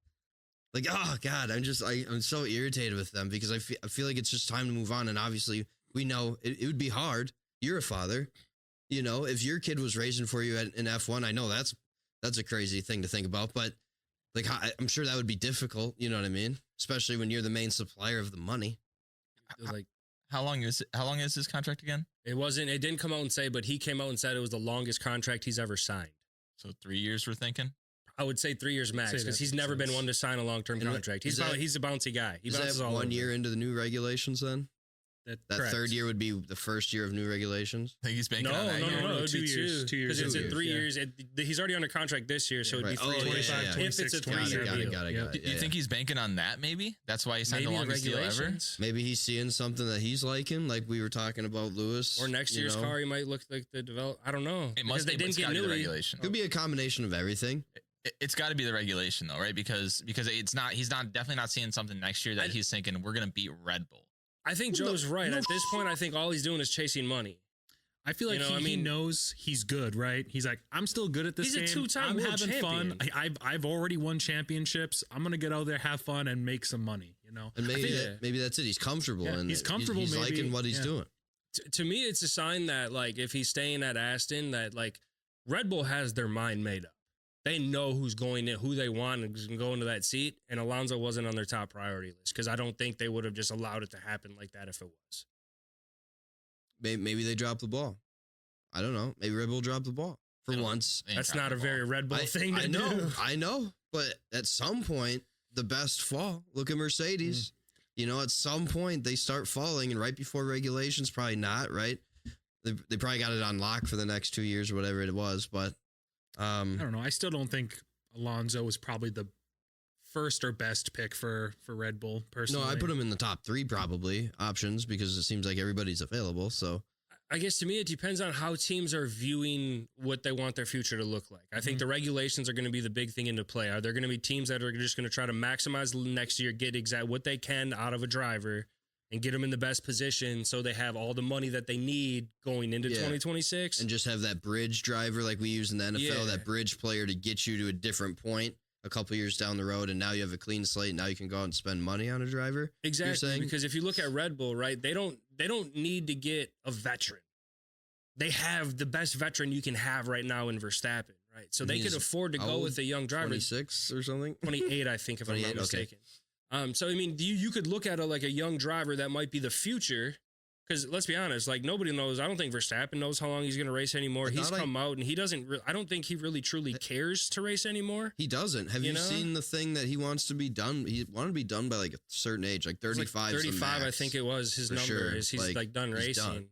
Like, oh God, I'm so irritated with them, because I feel like it's just time to move on. And obviously we know it would be hard. You're a father, if your kid was racing for you in F1, I know that's a crazy thing to think about, but like, I'm sure that would be difficult. You know what I mean? Especially when you're the main supplier of the money. Like, how long is his contract again? It didn't come out and say, but he came out and said it was the longest contract he's ever signed. So 3 years we're thinking. I would say 3 years max Say because that he's never makes been sense. one to sign a long-term And contract. is that- He's a bouncy guy. He Is bounces that all 1 over. year into the new regulations then? That correct. third year would be the first year of new regulations? I think he's banking No, on no, that. no, year. no, it would 2 be years, 2 years. because it's in 3 Yeah. years. He's already under contract this year, so it'd be Right. 3 Oh, years. yeah, yeah. If it's a 26, 3-year Got it, deal. got it, got it. Do you think he's banking on that? Maybe that's why he signed Maybe the the longest deal ever. regulations. Maybe he's seeing something that he's liking, like we were talking about Lewis. Or next you year's know? car, he might look like the develop. I don't know. It Because must. they didn't get the Newey. regulation. Could be a combination of everything. It's got to be the regulation though, right? Because it's not. He's not definitely not seeing something next year that he's thinking we're gonna beat Red Bull. I think Joe's right. At this point, I think all he's doing is chasing money. I feel like You know, he I mean- knows he's good, right? He's like, I'm still good at this He's a game. two-time I'm world having fun. champion. I've already won championships. I'm gonna get out there, have fun, and make some money. You know, And maybe think- maybe that's it. He's comfortable Yeah, and he's comfortable, He's maybe. liking what he's Yeah. doing. To me, it's a sign that like if he's staying at Aston, that like Red Bull has their mind made up. They know who's going in, who they want, and who's going to go into that seat. And Alonso wasn't on their top priority list because I don't think they would have just allowed it to happen like that if it was. Maybe they dropped the ball. I don't know. Maybe Red Bull dropped the ball for once. They ain't That's dropping not a the very ball. Red Bull thing to I know, do. I know. But at some point, the best fall. Look at Mercedes. You know, at some point they start falling, and right before regulations, probably not. Right? They probably got it on lock for the next 2 years or whatever it was. But I don't know. I still don't think Alonso was probably the first or best pick for Red Bull. Personally, no, I put him in the top 3 probably options because it seems like everybody's available. So I guess to me, it depends on how teams are viewing what they want their future to look like. I think the regulations are going to be the big thing into play. Are there going to be teams that are just going to try to maximize next year, get exact what they can out of a driver and get them in the best position so they have all the money that they need going into Yeah. 2026? and just have that bridge driver like we use in the NFL, Yeah. that bridge player to get you to a different point a couple years down the road, and now you have a clean slate. Now you can go out and spend money on a driver. Exactly, saying? because if you look at Red Bull, right, they don't need to get a veteran. They have the best veteran you can have right now in Verstappen, right? So And they he's could afford to how go old? with a young driver. 26 or something. 28, I think, if I'm 28, not okay. mistaken. So I mean, you could look at like a young driver that might be the future. Because let's be honest, like nobody knows. I don't think Verstappen knows how long he's going to race anymore. I He's thought come out and he doesn't. I don't think he really truly cares to race anymore. He doesn't. Have you You know? seen the thing that he wants to be done? He wanted to be done by like a certain age, like It's like 35. 35, I think it was his For number. sure. Is he's like done he's racing. done.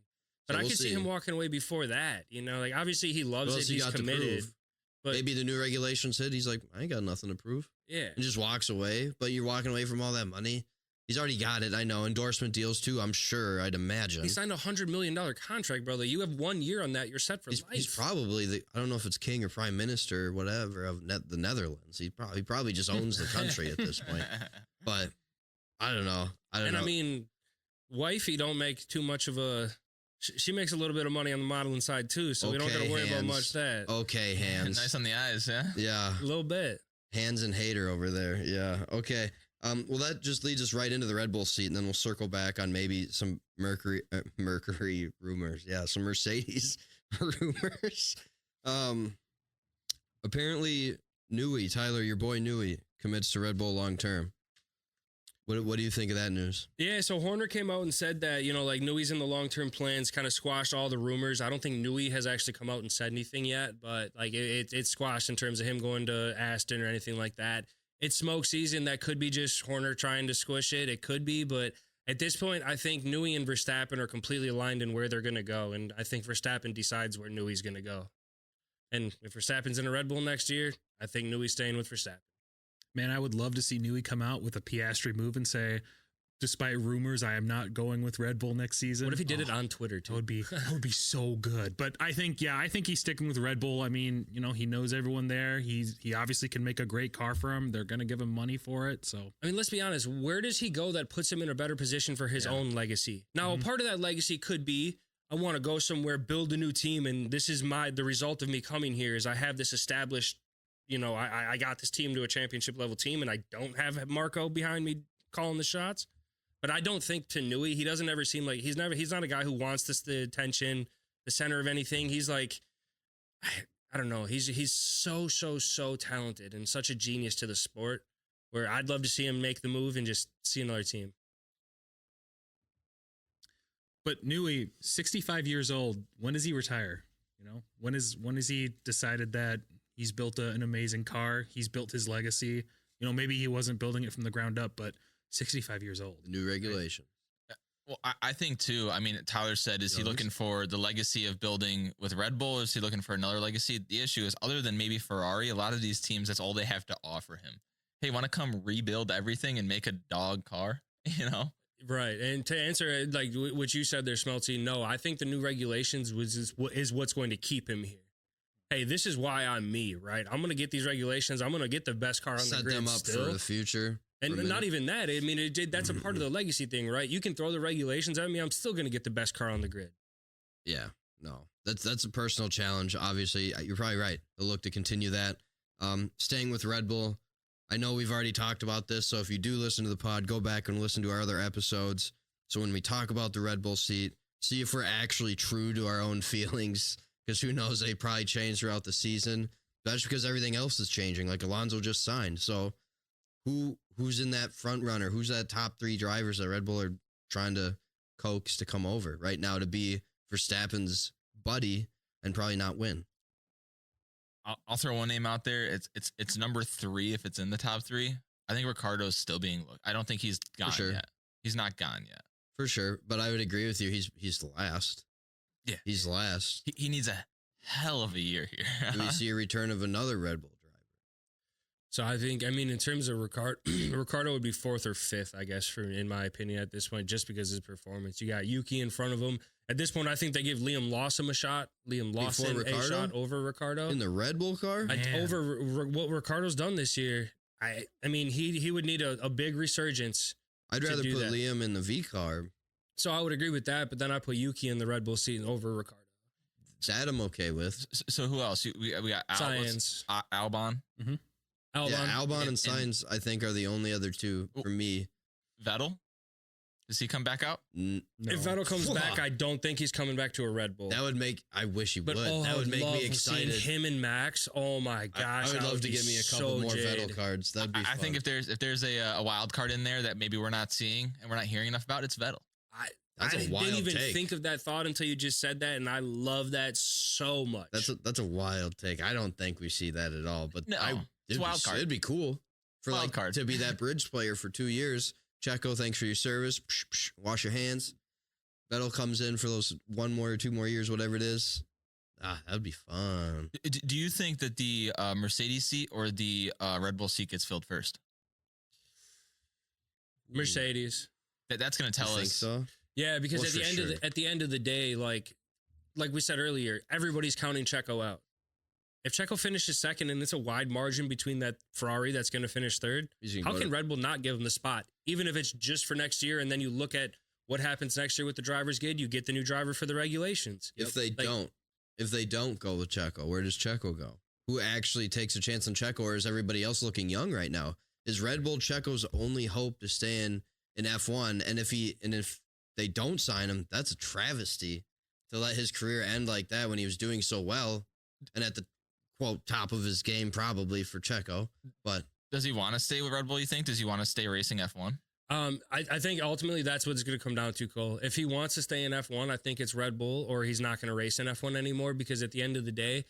But So I we'll could see see. him walking away before that. You know, like obviously he loves What it. else he He's got to committed. prove? But Maybe the new regulations hit. He's like, I ain't got nothing to prove, yeah, and just walks away. But you're walking away from all that money. He's already got it. I know endorsement deals too. I'm sure. I'd imagine. he signed $100 million contract, brother. You have 1 year on that. You're set for life. He's probably the. I don't know if it's king or prime minister or whatever of the Netherlands. He probably just owns the country at this point. But I don't know. I don't know. I mean, wifey don't make too much of a. She makes a little bit of money on the modeling side too, so we don't got to Okay, worry about hands. much that. Okay, hands. Nice on the eyes, yeah. Yeah, A little bit. hands and hater over there. Yeah. Okay. Well, that just leads us right into the Red Bull seat, and then we'll circle back on maybe some Mercury rumors. Yeah, some Mercedes rumors. Apparently, Newey, Tyler, your boy Newey, commits to Red Bull long term. What do you think of that news? Yeah, so Horner came out and said that, you know, like Newey's in the long-term plans, kind of squashed all the rumors. I don't think Newey has actually come out and said anything yet, but like it's squashed in terms of him going to Aston or anything like that. It's smoke season. That could be just Horner trying to squish it. It could be, but at this point, I think Newey and Verstappen are completely aligned in where they're going to go, and I think Verstappen decides where Newey's going to go. And if Verstappen's in a Red Bull next year, I think Newey's staying with Verstappen. Man, I would love to see Newey come out with a Piastri move and say, despite rumors, I am not going with Red Bull next season. What if he did it on Twitter too? That would be so good. But I think he's sticking with Red Bull. I mean, you know, he knows everyone there. He obviously can make a great car for him. They're going to give him money for it. So I mean, let's be honest. Where does he go that puts him in a better position for his own legacy? Now, part of that legacy could be, I want to go somewhere, build a new team, and this is the result of me coming here is I have this established, you know, I got this team to a championship level team, and I don't have Marco behind me calling the shots. But I don't think to Newey, he doesn't ever seem like he's not a guy who wants the attention, the center of anything. He's like, I don't know. He's so talented and such a genius to the sport where I'd love to see him make the move and just see another team. But Newey, 65 years old, when does he retire? You know, when is he decided that He's built an amazing car. He's built his legacy. You know, maybe he wasn't building it from the ground up, but 65 years old. New regulation. Well, I think too. I mean, Tyler said, is he looking for the legacy of building with Red Bull? Or is he looking for another legacy? The issue is, other than maybe Ferrari, a lot of these teams, that's all they have to offer him. Hey, want to come rebuild everything and make a dog car? You know? Right. And to answer like what you said there, Smelty, no, I think the new regulations is what's going to keep him here. Hey, this is why I'm me, right? I'm going to get these regulations. I'm going to get the best car on the grid. Set them up still. for the future. And not even that. I mean, that's a part of the legacy thing, right? You can throw the regulations at me. I'm still going to get the best car on the grid. Yeah, no, that's a personal challenge. Obviously, you're probably right. They'll look to continue that. Staying with Red Bull, I know we've already talked about this, so if you do listen to the pod, go back and listen to our other episodes. So when we talk about the Red Bull seat, see if we're actually true to our own feelings, because who knows, they probably change throughout the season. That's because everything else is changing, like Alonso just signed. So who's in that front runner? Who's that top 3 drivers that Red Bull are trying to coax to come over right now to be Verstappen's buddy and probably not win? I'll throw one name out there. It's number 3 if it's in the top 3. I think Ricardo's still being looked. I don't think he's gone yet. He's not gone yet. For sure, but I would agree with you. He's last. Yeah, he's last. He needs a hell of a year here. Do we see a return of another Red Bull driver? So I think, I mean, in terms of Ricardo would be 4th or 5th, I guess, in my opinion at this point, just because of his performance. You got Yuki in front of him. At this point, I think they give Liam Lawson a shot. Liam Lawson a shot over Ricardo. In the Red Bull car? Over what Ricardo's done this year. I mean, he would need a big resurgence. I'd rather put Liam in the V car. So I would agree with that, but then I put Yuki in the Red Bull seat over Ricardo. That I'm okay with. So who else? We got Sainz. Albon. Mm-hmm. Albon. Yeah, Albon and Sainz, I think, are the only other 2 for me. Vettel? Does he come back out? No. If Vettel comes back, I don't think he's coming back to a Red Bull. That would make, I wish he would. That would make me excited. Seeing him and Max, oh my gosh. I would love to get me a couple more Vettel cards. That'd be fun. I think if there's a wild card in there that maybe we're not seeing and we're not hearing enough about, it's Vettel. I didn't even think of that thought until you just said that, and I love that so much. That's a wild take. I don't think we see that at all, but no, it's wild card. It'd be cool for wild card to be that bridge player for 2 years. Checo, thanks for your service. Psh, psh, wash your hands. Vettel comes in for those 1 more or 2 more years, whatever it is. That'd be fun. Do you think that the Mercedes seat or the Red Bull seat gets filled first? Mercedes. That's going to tell us. Think so? Yeah, because at the end of the day, like we said earlier, everybody's counting Checo out. If Checo finishes second and it's a wide margin between that Ferrari that's going to finish third, how can Red Bull not give him the spot? Even if it's just for next year, and then you look at what happens next year with the driver's guide, you get the new driver for the regulations. If they don't go with Checo, where does Checo go? Who actually takes a chance on Checo, or is everybody else looking young right now? Is Red Bull Checo's only hope to stay in F1? And if they don't sign him, that's a travesty to let his career end like that when he was doing so well and at the quote top of his game probably for Checo. But does he want to stay with Red Bull, you think? Does he want to stay racing F1? I think ultimately that's what it's going to come down to, Cole. If he wants to stay in F1, I think it's Red Bull, or he's not going to race in F1 anymore, because at the end of the day,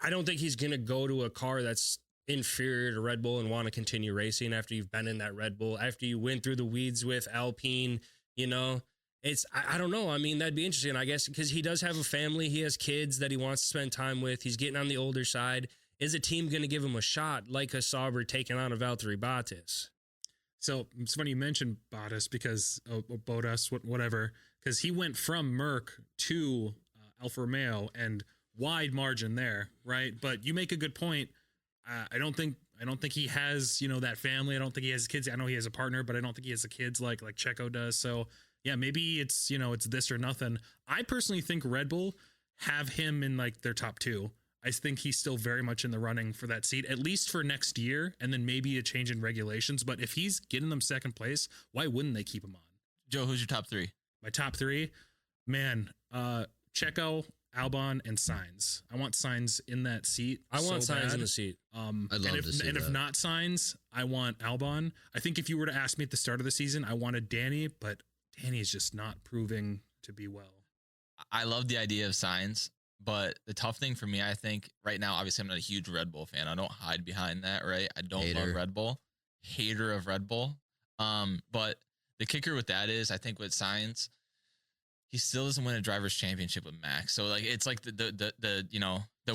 I don't think he's going to go to a car that's inferior to Red Bull and want to continue racing after you've been in that Red Bull, after you went through the weeds with Alpine, you know. I don't know. I mean, that'd be interesting, I guess, because he does have a family. He has kids that he wants to spend time with. He's getting on the older side. Is a team going to give him a shot like a Sauber taking on a Valtteri Bottas? So it's funny you mentioned Bottas because whatever, because he went from Merc to Alfa Romeo and wide margin there, right? But you make a good point. I don't think he has, that family. I don't think he has kids. I know he has a partner, but I don't think he has the kids like Checo does. So yeah, maybe it's this or nothing. I personally think Red Bull have him in like their top 2. I think he's still very much in the running for that seat, at least for next year, and then maybe a change in regulations. But if he's getting them second place, why wouldn't they keep him on? Joe, who's your top 3? My top 3, man, Checo, Albon, and Sainz. I want Sainz in that seat. I want Sainz in the seat. I'd love to see that. And if not Sainz, I want Albon. I think if you were to ask me at the start of the season, I wanted Danny, but Danny is just not proving to be well. I love the idea of Sainz. But the tough thing for me, I think, right now, obviously, I'm not a huge Red Bull fan. I don't hide behind that, right? I don't love Red Bull. Hater of Red Bull. But the kicker with that is, I think with Sainz, he still doesn't win a driver's championship with Max. So like it's like the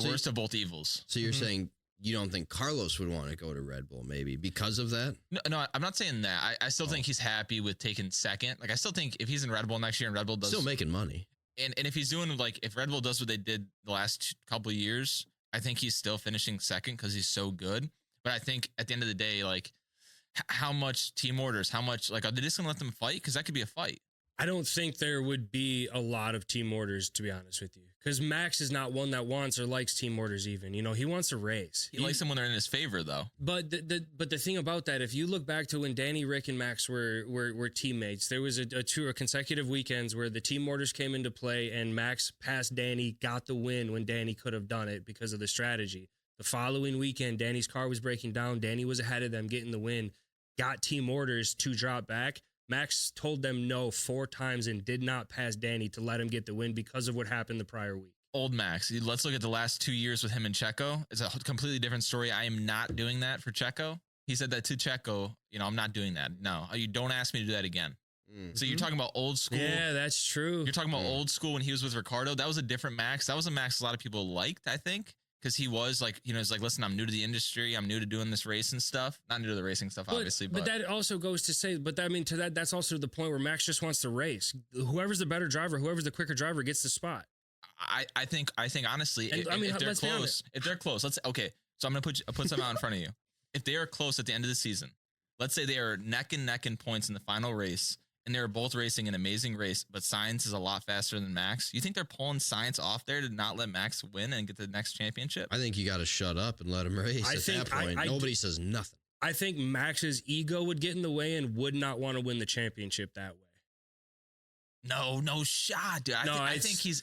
worst of both evils. So you're saying you don't think Carlos would want to go to Red Bull maybe because of that? No, I'm not saying that. I still think he's happy with taking second. Like I still think if he's in Red Bull next year and Red Bull does still making money. And if he's doing like if Red Bull does what they did the last couple of years, I think he's still finishing second because he's so good. But I think at the end of the day, like how much team orders, how much like are they just gonna let them fight? Because that could be a fight. I don't think there would be a lot of team orders, to be honest with you, because Max is not one that wants or likes team orders. Even he wants a race. He likes them when they're in his favor, though. But the thing about that, if you look back to when Danny, Rick, and Max were teammates, there was a consecutive weekends where the team orders came into play, and Max passed Danny, got the win when Danny could have done it because of the strategy. The following weekend, Danny's car was breaking down. Danny was ahead of them, getting the win. Got team orders to drop back. Max told them no 4 times and did not pass Danny to let him get the win because of what happened the prior week. Old Max. Let's look at the last 2 years with him and Checo. It's a completely different story. I am not doing that for Checo. He said that to Checo, I'm not doing that. No, you don't ask me to do that again. Mm-hmm. So you're talking about old school. Yeah, that's true. You're talking about old school when he was with Ricardo. That was a different Max. That was a Max a lot of people liked, I think. Because he was like, he's like, listen, I'm new to the industry. I'm new to doing this racing stuff. Not new to the racing stuff, obviously. But that also goes to say, that's also the point where Max just wants to race. Whoever's the better driver, whoever's the quicker driver gets the spot. I think honestly, if they're close, so I'm going to put something out in front of you. If they are close at the end of the season, let's say they are neck and neck in points in the final race, and they're both racing an amazing race, but Sainz is a lot faster than Max. You think they're pulling Sainz off there to not let Max win and get the next championship? I think you got to shut up and let him race. At that point, nobody says nothing. I think Max's ego would get in the way and would not want to win the championship that way. No shot, dude. I think he's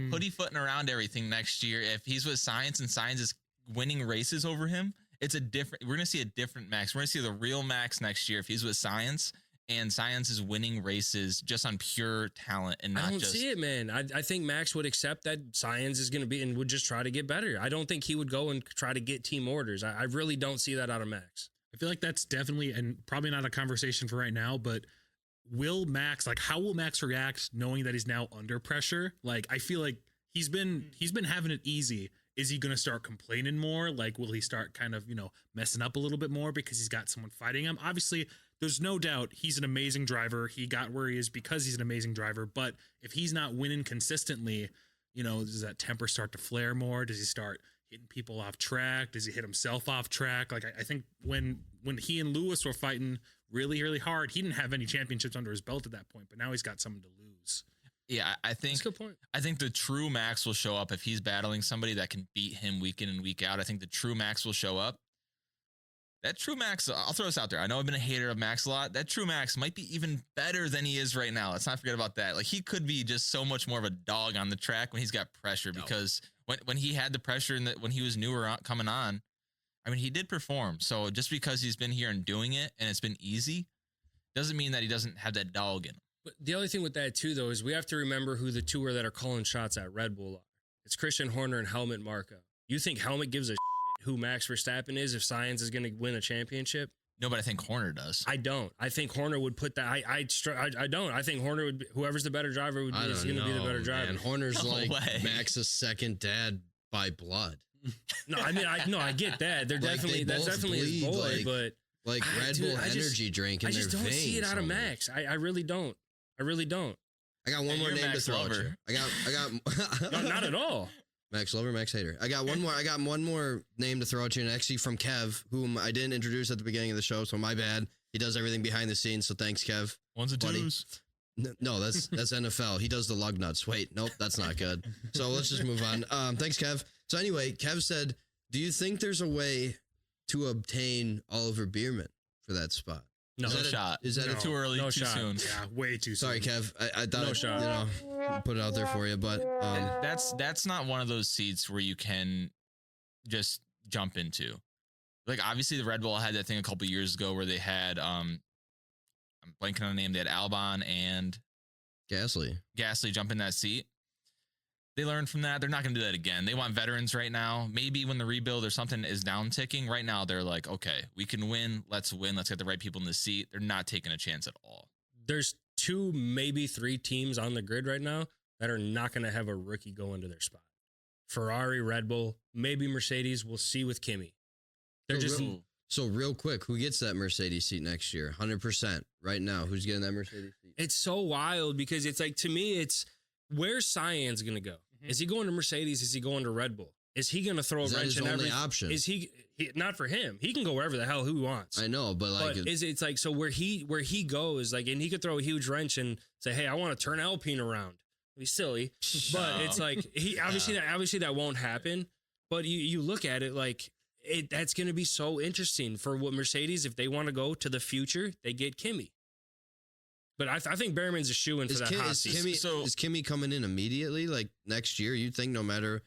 putty-footing around everything next year. If he's with Sainz and Sainz is winning races over him, we're going to see a different Max. We're going to see the real Max next year if he's with Sainz. And Sainz is winning races just on pure talent and not just... I don't see it, man. I think Max would accept that Sainz is going to be and would just try to get better. I don't think he would go and try to get team orders. I really don't see that out of Max. I feel like that's definitely, and probably not a conversation for right now, but how will Max react knowing that he's now under pressure? Like, I feel like he's been having it easy. Is he going to start complaining more? Like, will he start kind of, messing up a little bit more because he's got someone fighting him? Obviously, there's no doubt he's an amazing driver. He got where he is because he's an amazing driver. But if he's not winning consistently, does that temper start to flare more? Does he start hitting people off track? Does he hit himself off track? Like, I think when he and Lewis were fighting really, really hard, he didn't have any championships under his belt at that point, but now he's got something to lose. Yeah, I think that's a good point. I think the true Max will show up if he's battling somebody that can beat him week in and week out. I think the true Max will show up. That true Max, I'll throw this out there. I know I've been a hater of Max a lot. That true Max might be even better than he is right now. Let's not forget about that. Like, he could be just so much more of a dog on the track when he's got pressure, because when he had the pressure and when he was newer coming on, I mean, he did perform. So just because he's been here and doing it and it's been easy doesn't mean that he doesn't have that dog in him. But the other thing with that, too, though, is we have to remember who the two are that are calling shots at Red Bull are. It's Christian Horner and Helmut Marko. You think Helmut gives a who Max Verstappen is if Sainz is going to win a championship? No, but I think Horner does. I don't. I think Horner would put that. I don't. I think Horner would. Whoever's the better driver is going to be the better driver. And Horner's Max's second dad by blood. No, I mean, I get that. They're definitely that's definitely his boy, but like Red Bull energy drink in their veins. I just don't see it out of Max. I really don't. I really don't. I got one more name to throw at you. I got no, not at all. Max lover, Max hater. I got one more name to throw at you, and actually from Kev, whom I didn't introduce at the beginning of the show, so my bad. He does everything behind the scenes, so thanks, Kev. One's and twos. No, that's NFL. He does the lug nuts. Wait, nope, that's not good. So let's just move on. Thanks, Kev. So anyway, Kev said, do you think there's a way to obtain Oliver Bierman for that spot? No shot. Is that too early? No too shot. soon? Yeah, way too soon. Sorry, Kev. I thought no shot. Put it out there for you, but that's not one of those seats where you can just jump into. Like, obviously the Red Bull had that thing a couple years ago where they had I'm blanking on the name. They had Albon and Gasly jump in that seat. They learned from that. They're not going to do that again. They want veterans right now. Maybe when the rebuild or something is down ticking right now, they're like, okay, we can win. Let's win. Let's get the right people in the seat. They're not taking a chance at all. There's 2, maybe 3 teams on the grid right now that are not going to have a rookie go into their spot. Ferrari, Red Bull, maybe Mercedes. We'll see with Kimi. They're So real quick, who gets that Mercedes seat next year? 100% right now. Who's getting that Mercedes seat? It's so wild because it's like, to me, it's where's Cyan's going to go? Is he going to Mercedes? Is he going to Red Bull? Is he going to throw a wrench in every option? Is he not for him? He can go wherever the hell he wants. I know, but like, it's like, so where he goes, like, and he could throw a huge wrench and say, hey, I want to turn Alpine around. It'd be silly, but it's like he obviously that won't happen. But you look at it like that's going to be so interesting for what Mercedes, if they want to go to the future, they get Kimi. But I think Behrman's a shoo-in for that hot seat. Is Kimi coming in immediately, like next year? You'd think no matter,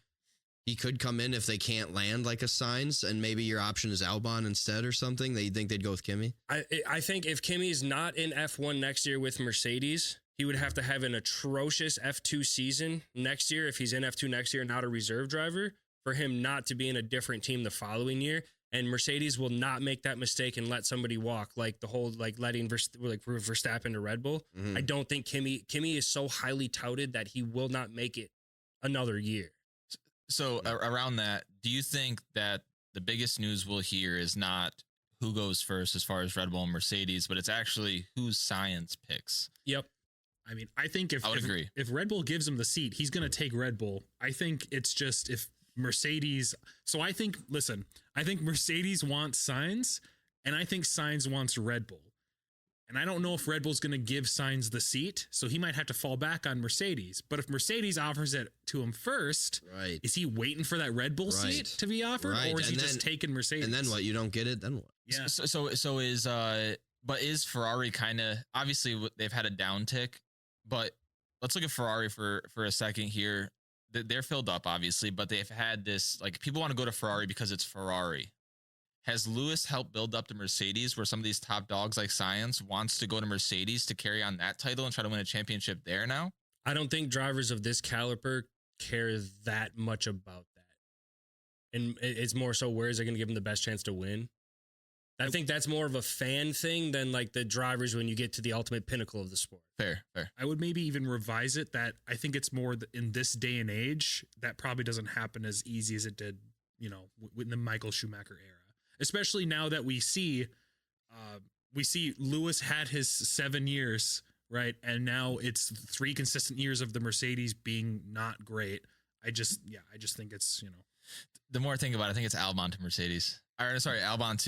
he could come in if they can't land like a Sainz, and maybe your option is Albon instead or something. That you think they'd go with Kimi? I think if Kimi's not in F1 next year with Mercedes, he would have to have an atrocious F2 season next year if he's in F2 next year, not a reserve driver, for him not to be in a different team the following year. And Mercedes will not make that mistake and let somebody walk, like the whole letting Verstappen to Red Bull. I don't think Kimi is so highly touted that he will not make it another year. So around that, do you think that the biggest news we'll hear is not who goes first as far as Red Bull and Mercedes, but it's actually whose science picks? Yep. I mean, I think I would agree. If Red Bull gives him the seat, he's going to take Red Bull. I think it's just if Mercedes. So I think Mercedes wants Sainz, and I think Sainz wants Red Bull. And I don't know if Red Bull's going to give Sainz the seat, so he might have to fall back on Mercedes. But if Mercedes offers it to him first, right, is he waiting for that Red Bull seat to be offered, or is he just taking Mercedes? And then what? You don't get it, then what? Yeah. So is Ferrari kind of, obviously they've had a downtick, but let's look at Ferrari for a second here. They're filled up, obviously, but they've had this, like, people want to go to Ferrari because it's Ferrari. Has Lewis helped build up the Mercedes where some of these top dogs like Sainz wants to go to Mercedes to carry on that title and try to win a championship there now? I don't think drivers of this caliber care that much about that. And it's more so, where is it going to give them the best chance to win? I think that's more of a fan thing than like the drivers when you get to the ultimate pinnacle of the sport. Fair. I would maybe even revise it that I think it's more in this day and age that probably doesn't happen as easy as it did, in the Michael Schumacher era. Especially now that we see Lewis had his 7 years, right? And now it's 3 consistent years of the Mercedes being not great. I just think it's, The more I think about it, I think it's Albon to Mercedes. Albon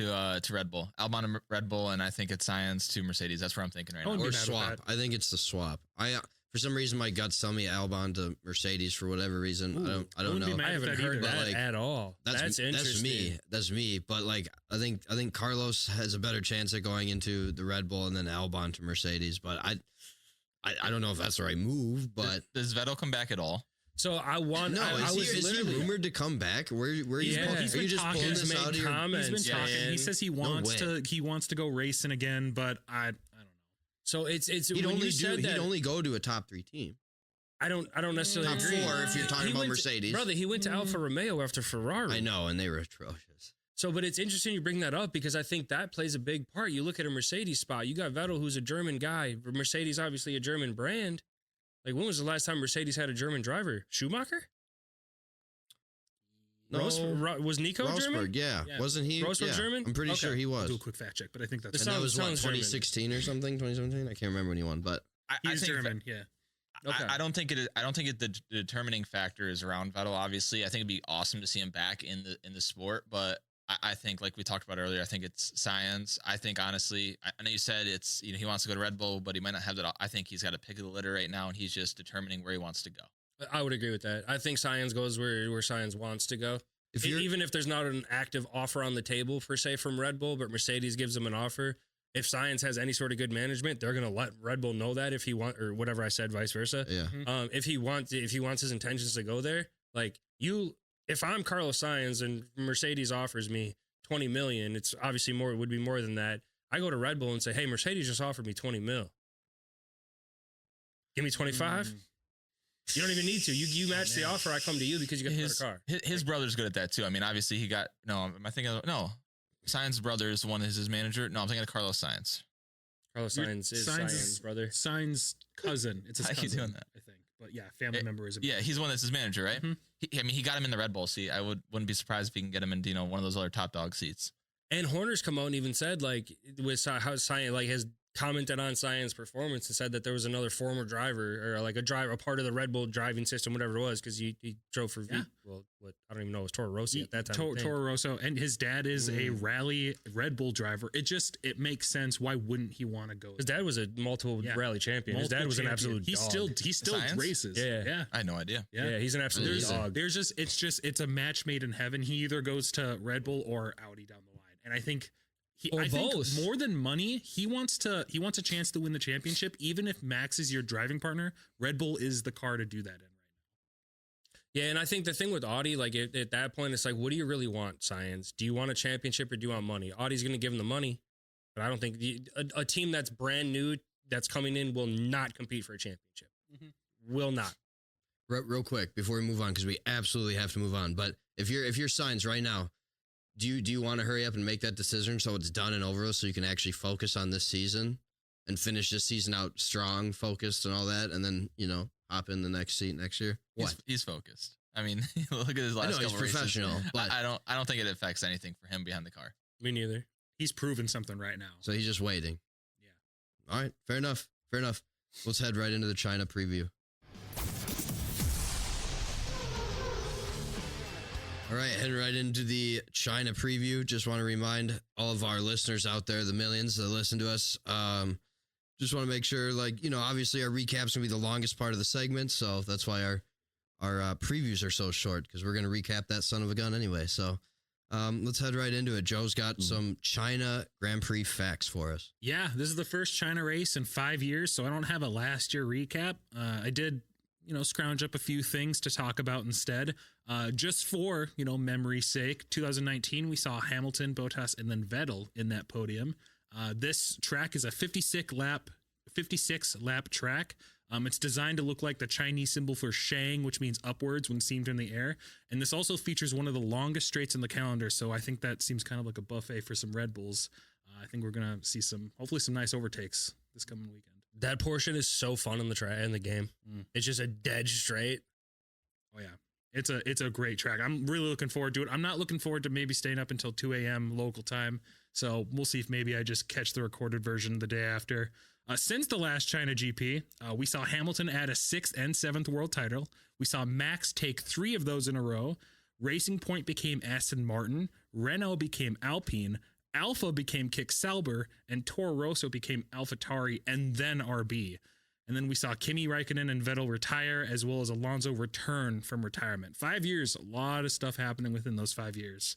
to Red Bull. Albon to Red Bull, and I think it's Sainz to Mercedes. That's where I'm thinking right now. Or swap. I think it's the swap. For some reason, my guts tell me Albon to Mercedes for whatever reason. Ooh, I don't know. I haven't heard that at all. That's interesting. That's me. But like, I think Carlos has a better chance at going into the Red Bull and then Albon to Mercedes. But I don't know if that's the right move. But does Vettel come back at all? So I want. No, is he rumored to come back? Where he's been just talking. pulling this out of your He's been talking. Yeah. He says he wants to go racing again, but I don't know. So it's he'd only go to a top 3 team. I don't necessarily top agree. 4 if you're talking about Mercedes. Brother, he went to Alfa Romeo after Ferrari. I know, and they were atrocious. So, but it's interesting you bring that up because I think that plays a big part. You look at a Mercedes spot. You got Vettel, who's a German guy. Mercedes, obviously a German brand. Like, when was the last time Mercedes had a German driver? Schumacher? No, was Nico Rosberg, German? Yeah. Wasn't he? Rosberg German? I'm pretty sure he was. I'll do a quick fact check, but I think that's and that was 2016 or something, 2017. I can't remember when he won, but he's German. Yeah. Okay. I don't think the determining factor is around Vettel. Obviously, I think it'd be awesome to see him back in the sport, but I think, like we talked about earlier, I think it's Sainz. I think, honestly, I know you said it's, he wants to go to Red Bull, but he might not have that. I think he's got a pick of the litter right now, and he's just determining where he wants to go. I would agree with that. I think Sainz goes where Sainz wants to go. Even if there's not an active offer on the table, per se, from Red Bull, but Mercedes gives him an offer, if Sainz has any sort of good management, they're going to let Red Bull know that if he wants, or whatever I said, vice versa. Yeah. If he wants his intentions to go there, like if I'm Carlos Sainz and Mercedes offers me $20 million, it's obviously more. It would be more than that. I go to Red Bull and say, "Hey, Mercedes just offered me $20 million. Give me 25." You don't even need to. You match the offer. I come to you because you got the better car. His brother's good at that too. I mean, obviously he got am I thinking of, no? Sainz's brother is the one is his manager. No, I'm thinking of Carlos Sainz. Carlos Sainz is Sainz's brother. Sainz's cousin. It's his How cousin. you doing that? I think. But yeah, family member is. Yeah, he's the one that's his manager, right? Mm-hmm. He got him in the RedBull seat. I wouldn't be surprised if he can get him in one of those other top dog seats. And Horner's come out and even said with how Sainz has commented on Sainz's performance and said that there was another former driver or a part of the Red Bull driving system, whatever it was, because he drove for I don't even know, it was Toro Rosso at that time. Toro Rosso, and his dad is a rally Red Bull driver. It makes sense. Why wouldn't he want to go? His dad was a multiple rally champion. His dad was an absolute dog. He still races. Yeah. I had no idea. Yeah, he's an absolute dog. It's a match made in heaven. He either goes to Red Bull or Audi down the line. And I think I think more than money, he wants a chance to win the championship. Even if Max is your driving partner, Red Bull is the car to do that in right now. Yeah, and I think the thing with Audi, at that point, it's what do you really want, Sainz? Do you want a championship or do you want money? Audi's going to give him the money, but I don't think a team that's brand new that's coming in will not compete for a championship. Mm-hmm. Will not. Real quick before we move on, because we absolutely have to move on. But if you're Sainz right now, do you want to hurry up and make that decision so it's done and over with, so you can actually focus on this season and finish this season out strong, focused, and all that, and then hop in the next seat next year? What? He's focused. I mean, look at his last. I know he's professional, but I don't think it affects anything for him behind the car. Me neither. He's proven something right now, so he's just waiting. Yeah. All right. Fair enough. Let's head right into the China preview. All right, heading right into the China preview. Just want to remind all of our listeners out there, the millions that listen to us, just want to make sure, obviously our recap's going to be the longest part of the segment, so that's why our previews are so short, because we're going to recap that son of a gun anyway. So let's head right into it. Joe's got some China Grand Prix facts for us. Yeah, this is the first China race in 5 years, so I don't have a last year recap. I did scrounge up a few things to talk about instead. Just for, memory's sake, 2019, we saw Hamilton, Bottas, and then Vettel in that podium. This track is a 56 lap track. It's designed to look like the Chinese symbol for Shang, which means upwards when seen from the air. And this also features one of the longest straights in the calendar. So I think that seems kind of like a buffet for some Red Bulls. I think we're going to see hopefully some nice overtakes this coming weekend. That portion is so fun in the game. It's just a dead straight. Oh yeah. It's a great track. I'm really looking forward to it. I'm not looking forward to maybe staying up until 2 a.m. local time. So we'll see if maybe I just catch the recorded version the day after. Since the last China GP, we saw Hamilton add a 6th and 7th world title. We saw Max take 3 of those in a row. Racing Point became Aston Martin. Renault became Alpine. Alpha became Kick Sauber, and Toro Rosso became AlphaTauri and then RB. And then we saw Kimi Räikkönen and Vettel retire, as well as Alonso return from retirement. 5 years, a lot of stuff happening within those 5 years.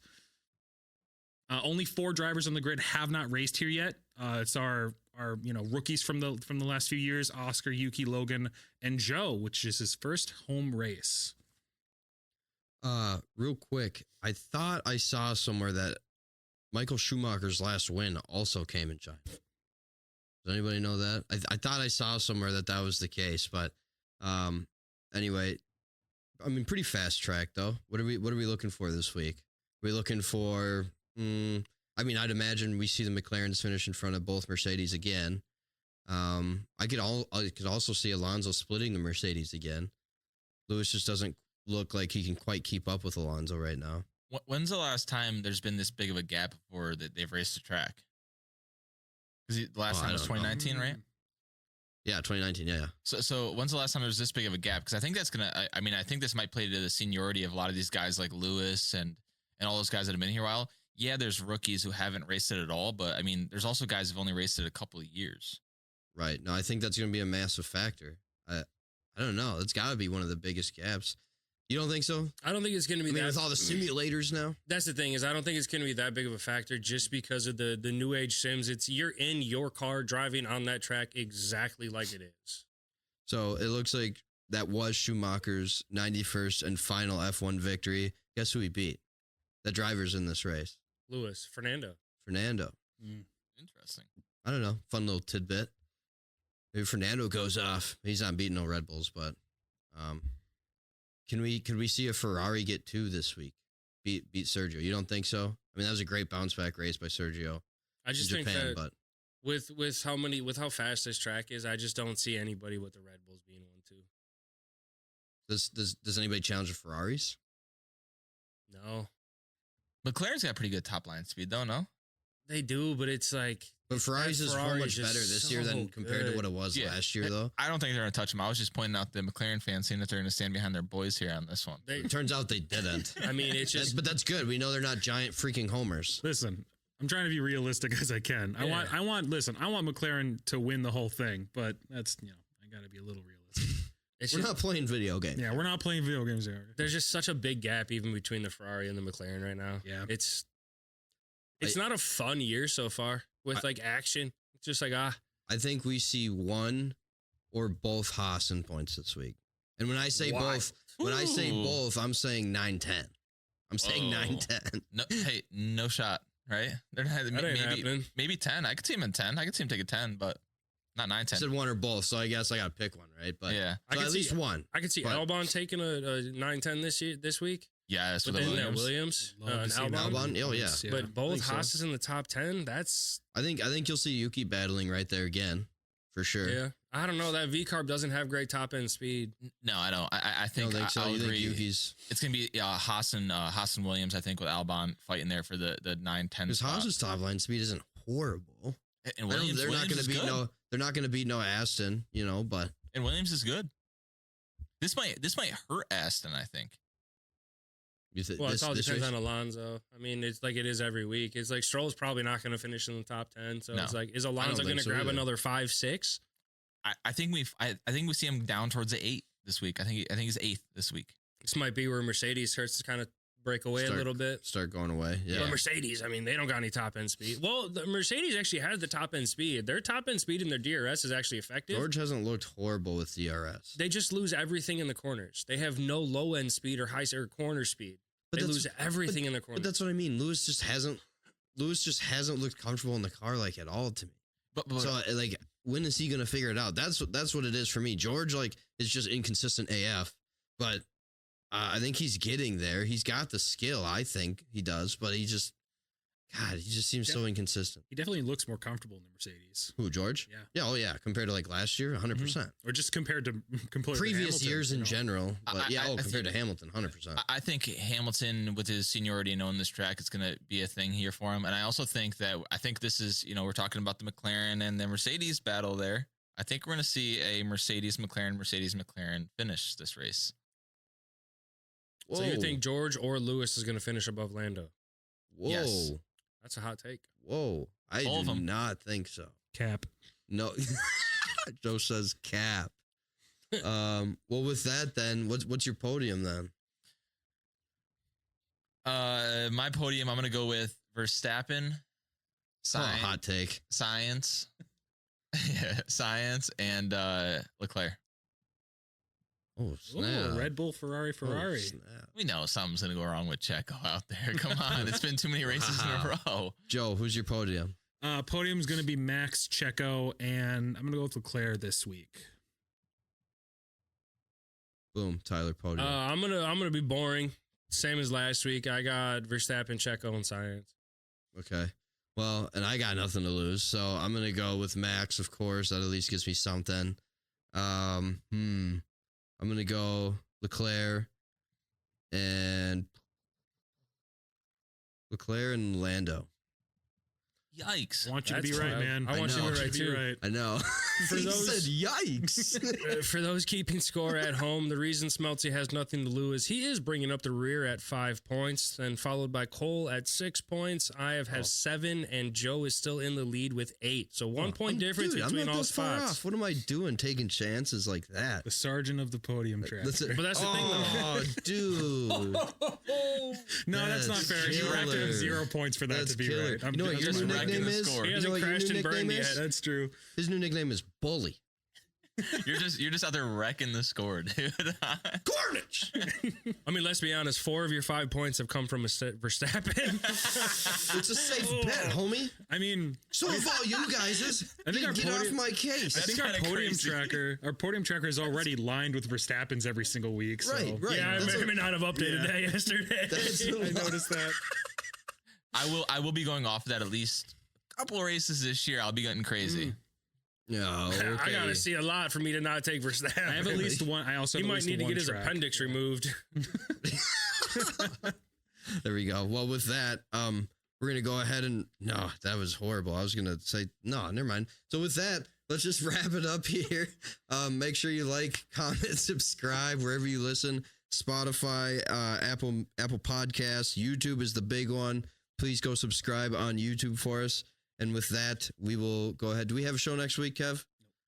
Only 4 drivers on the grid have not raced here yet. It's our rookies from the last few years: Oscar, Yuki, Logan, and Joe, which is his first home race. Real quick, I thought I saw somewhere that Michael Schumacher's last win also came in China. Does anybody know that? I thought I saw somewhere that was the case, but anyway, I mean, pretty fast track though. What are we looking for this week? Are we looking for? I mean, I'd imagine we see the McLarens finish in front of both Mercedes again. I could also see Alonso splitting the Mercedes again. Lewis just doesn't look like he can quite keep up with Alonso right now. When's the last time there's been this big of a gap before that they've raced a track? Because the last time was 2019, right? Yeah, 2019. Yeah. So when's the last time there was this big of a gap? Because I think that's gonna. I think this might play to the seniority of a lot of these guys like Lewis and all those guys that have been here a while. Yeah, there's rookies who haven't raced it at all, but I mean, there's also guys who've only raced it a couple of years. Right. No, I think that's going to be a massive factor. I don't know. It's got to be one of the biggest gaps. You don't think so? I don't think it's going to be that. With all the simulators now? That's the thing, is I don't think it's going to be that big of a factor just because of the new age sims. You're in your car driving on that track exactly like it is. So it looks like that was Schumacher's 91st and final F1 victory. Guess who he beat? The drivers in this race. Fernando. Interesting. I don't know. Fun little tidbit. Maybe Fernando goes off. He's not beating no Red Bulls, but Could we see a Ferrari get 2 this week? Beat Sergio. You don't think so? I mean, that was a great bounce back race by Sergio. I just in think Japan, that but with how fast this track is, I just don't see anybody with the Red Bulls being 1-2. does anybody challenge the Ferraris? No, McLaren's got pretty good top line speed, though. No, they do, but it's like. But Ferraris is so much better this year than compared to what it was last year, though. I don't think they're going to touch them. I was just pointing out the McLaren fans saying that they're going to stand behind their boys here on this one. It turns out they didn't. I mean, it's just. But that's good. We know they're not giant freaking homers. Listen, I'm trying to be realistic as I can. Yeah. I want McLaren to win the whole thing, but that's, I got to be a little realistic. We're not playing video games. Yeah, we're not playing video games here. There's just such a big gap even between the Ferrari and the McLaren right now. Yeah. It's not a fun year so far with like action. It's just like, I think we see one or both Haas in points this week. And when I say both, I'm saying 9-10. I'm saying 9-10. No, hey, no shot, right? They're not, maybe 10. I could see him in 10. I could see him take a 10, but not 9-10. I said one or both, so I guess I got to pick one, right? But yeah, so at least one. I could see Albon taking a 9-10 this week. Yeah, that's with Williams. Albon. Oh yeah. But both Haas in the top 10. That's. I think you'll see Yuki battling right there again, for sure. Yeah, I don't know. That V carb doesn't have great top end speed. No, I don't. I think so. I'll agree. Yuki's. It's gonna be Haas and Williams. I think with Albon fighting there for the 9-10. Because Haas's top line speed isn't horrible. And Williams, they're not going to beat no Aston, but and Williams is good. This might hurt Aston, I think. It all depends on Alonso. I mean, it's like it is every week. It's like Stroll's probably not going to finish in the top 10. So it's like, is Alonso going to grab another 5-6? I think we see him down towards the 8 this week. I think he's 8th this week. This might be where Mercedes starts to kind of break away a little bit. Start going away. Yeah. But Mercedes, I mean, they don't got any top end speed. Well, the Mercedes actually has the top end speed. Their top end speed in their DRS is actually effective. George hasn't looked horrible with DRS. They just lose everything in the corners. They have no low end speed or high or corner speed. They lose everything in the corners. But that's what I mean. Lewis just hasn't looked comfortable in the car like at all to me. But so like, when is he going to figure it out? That's what it is for me. George is just inconsistent AF, but I think he's getting there. He's got the skill. I think he does, but he just seems so inconsistent. He definitely looks more comfortable in the Mercedes. Who, George? Yeah. Yeah. Oh yeah. Compared to like last year, 100%. Or just compared to previous years in general. But compared to Hamilton, 100%. I think Hamilton, with his seniority and knowing this track, it's going to be a thing here for him. And I also think this is, we're talking about the McLaren and the Mercedes battle there. I think we're going to see a Mercedes McLaren finish this race. Whoa. So you think George or Lewis is going to finish above Lando? Whoa. Yes. That's a hot take. Whoa. I do not think so. Cap. No. Joe says cap. Well, with that then, what's your podium then? My podium, I'm going to go with Verstappen, hot take. Science, and Leclerc. Oh, snap. Ooh, Red Bull, Ferrari. Oh, We know something's going to go wrong with Checo out there. Come on. It's been too many races in a row. Joe, who's your podium? Podium's going to be Max, Checo, and I'm going to go with Leclerc this week. Boom, Tyler, podium. I'm gonna be boring. Same as last week. I got Verstappen, Checo, and Science. Okay. Well, and I got nothing to lose, so I'm going to go with Max, of course. That at least gives me something. I'm going to go Leclerc and Lando. Yikes. I want you to be right, man. I want you to be right, too. I know. For he those, said yikes. For those keeping score at home, the reason Smelty has nothing to lose, he is bringing up the rear at 5 points, then followed by Cole at 6 points. I have 7, and Joe is still in the lead with 8. So 1 point difference between all spots. What am I doing taking chances like that? The sergeant of the podium track. But that's the thing, though. Oh, dude. No, that's not fair. You racked him 0 points for that That's to be killer. right. You know what your new nickname is? He You know hasn't what your crashed new and burned nickname yet. is? That's true. His new nickname is Bully. You're just out there wrecking the score, dude. Carnage. I mean, let's be honest. 4 of your 5 points have come from Verstappen. It's a safe bet, homie. I mean, So have all you guys. I think our Get off podium- my case. I think our kinda podium crazy. our podium tracker is already lined with Verstappen's every single week. So. Right. yeah, I That's may a- not have updated that yesterday. That's a I lot. noticed that. I will be going off that at least a couple of races this year. I'll be getting crazy. No, I okay. gotta see a lot for me to not take Verstappen. I have at least one. I also He have at might least need to one get his track. appendix removed. There we go. Well, with that, we're gonna go ahead and no, that was horrible. I was gonna say no, never mind. So with that, let's just wrap it up here. Make sure you like, comment, subscribe wherever you listen. Spotify, Apple Podcasts, YouTube is the big one. Please go subscribe on YouTube for us. And with that, we will go ahead. Do we have a show next week, Kev?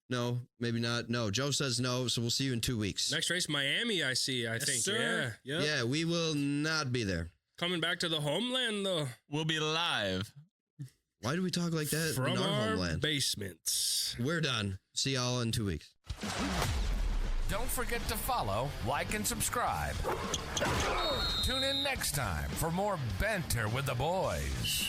No, maybe not. No, Joe says no, so we'll see you in 2 weeks. Next race, Miami, I see. I think. Sir. Yeah. Yep. Yeah, we will not be there. Coming back to the homeland, though. We'll be live. Why do we talk like that From in our our homeland? basements. We're done. See y'all in 2 weeks. Don't forget to follow, like, and subscribe. Tune in next time for more Banter with the boys.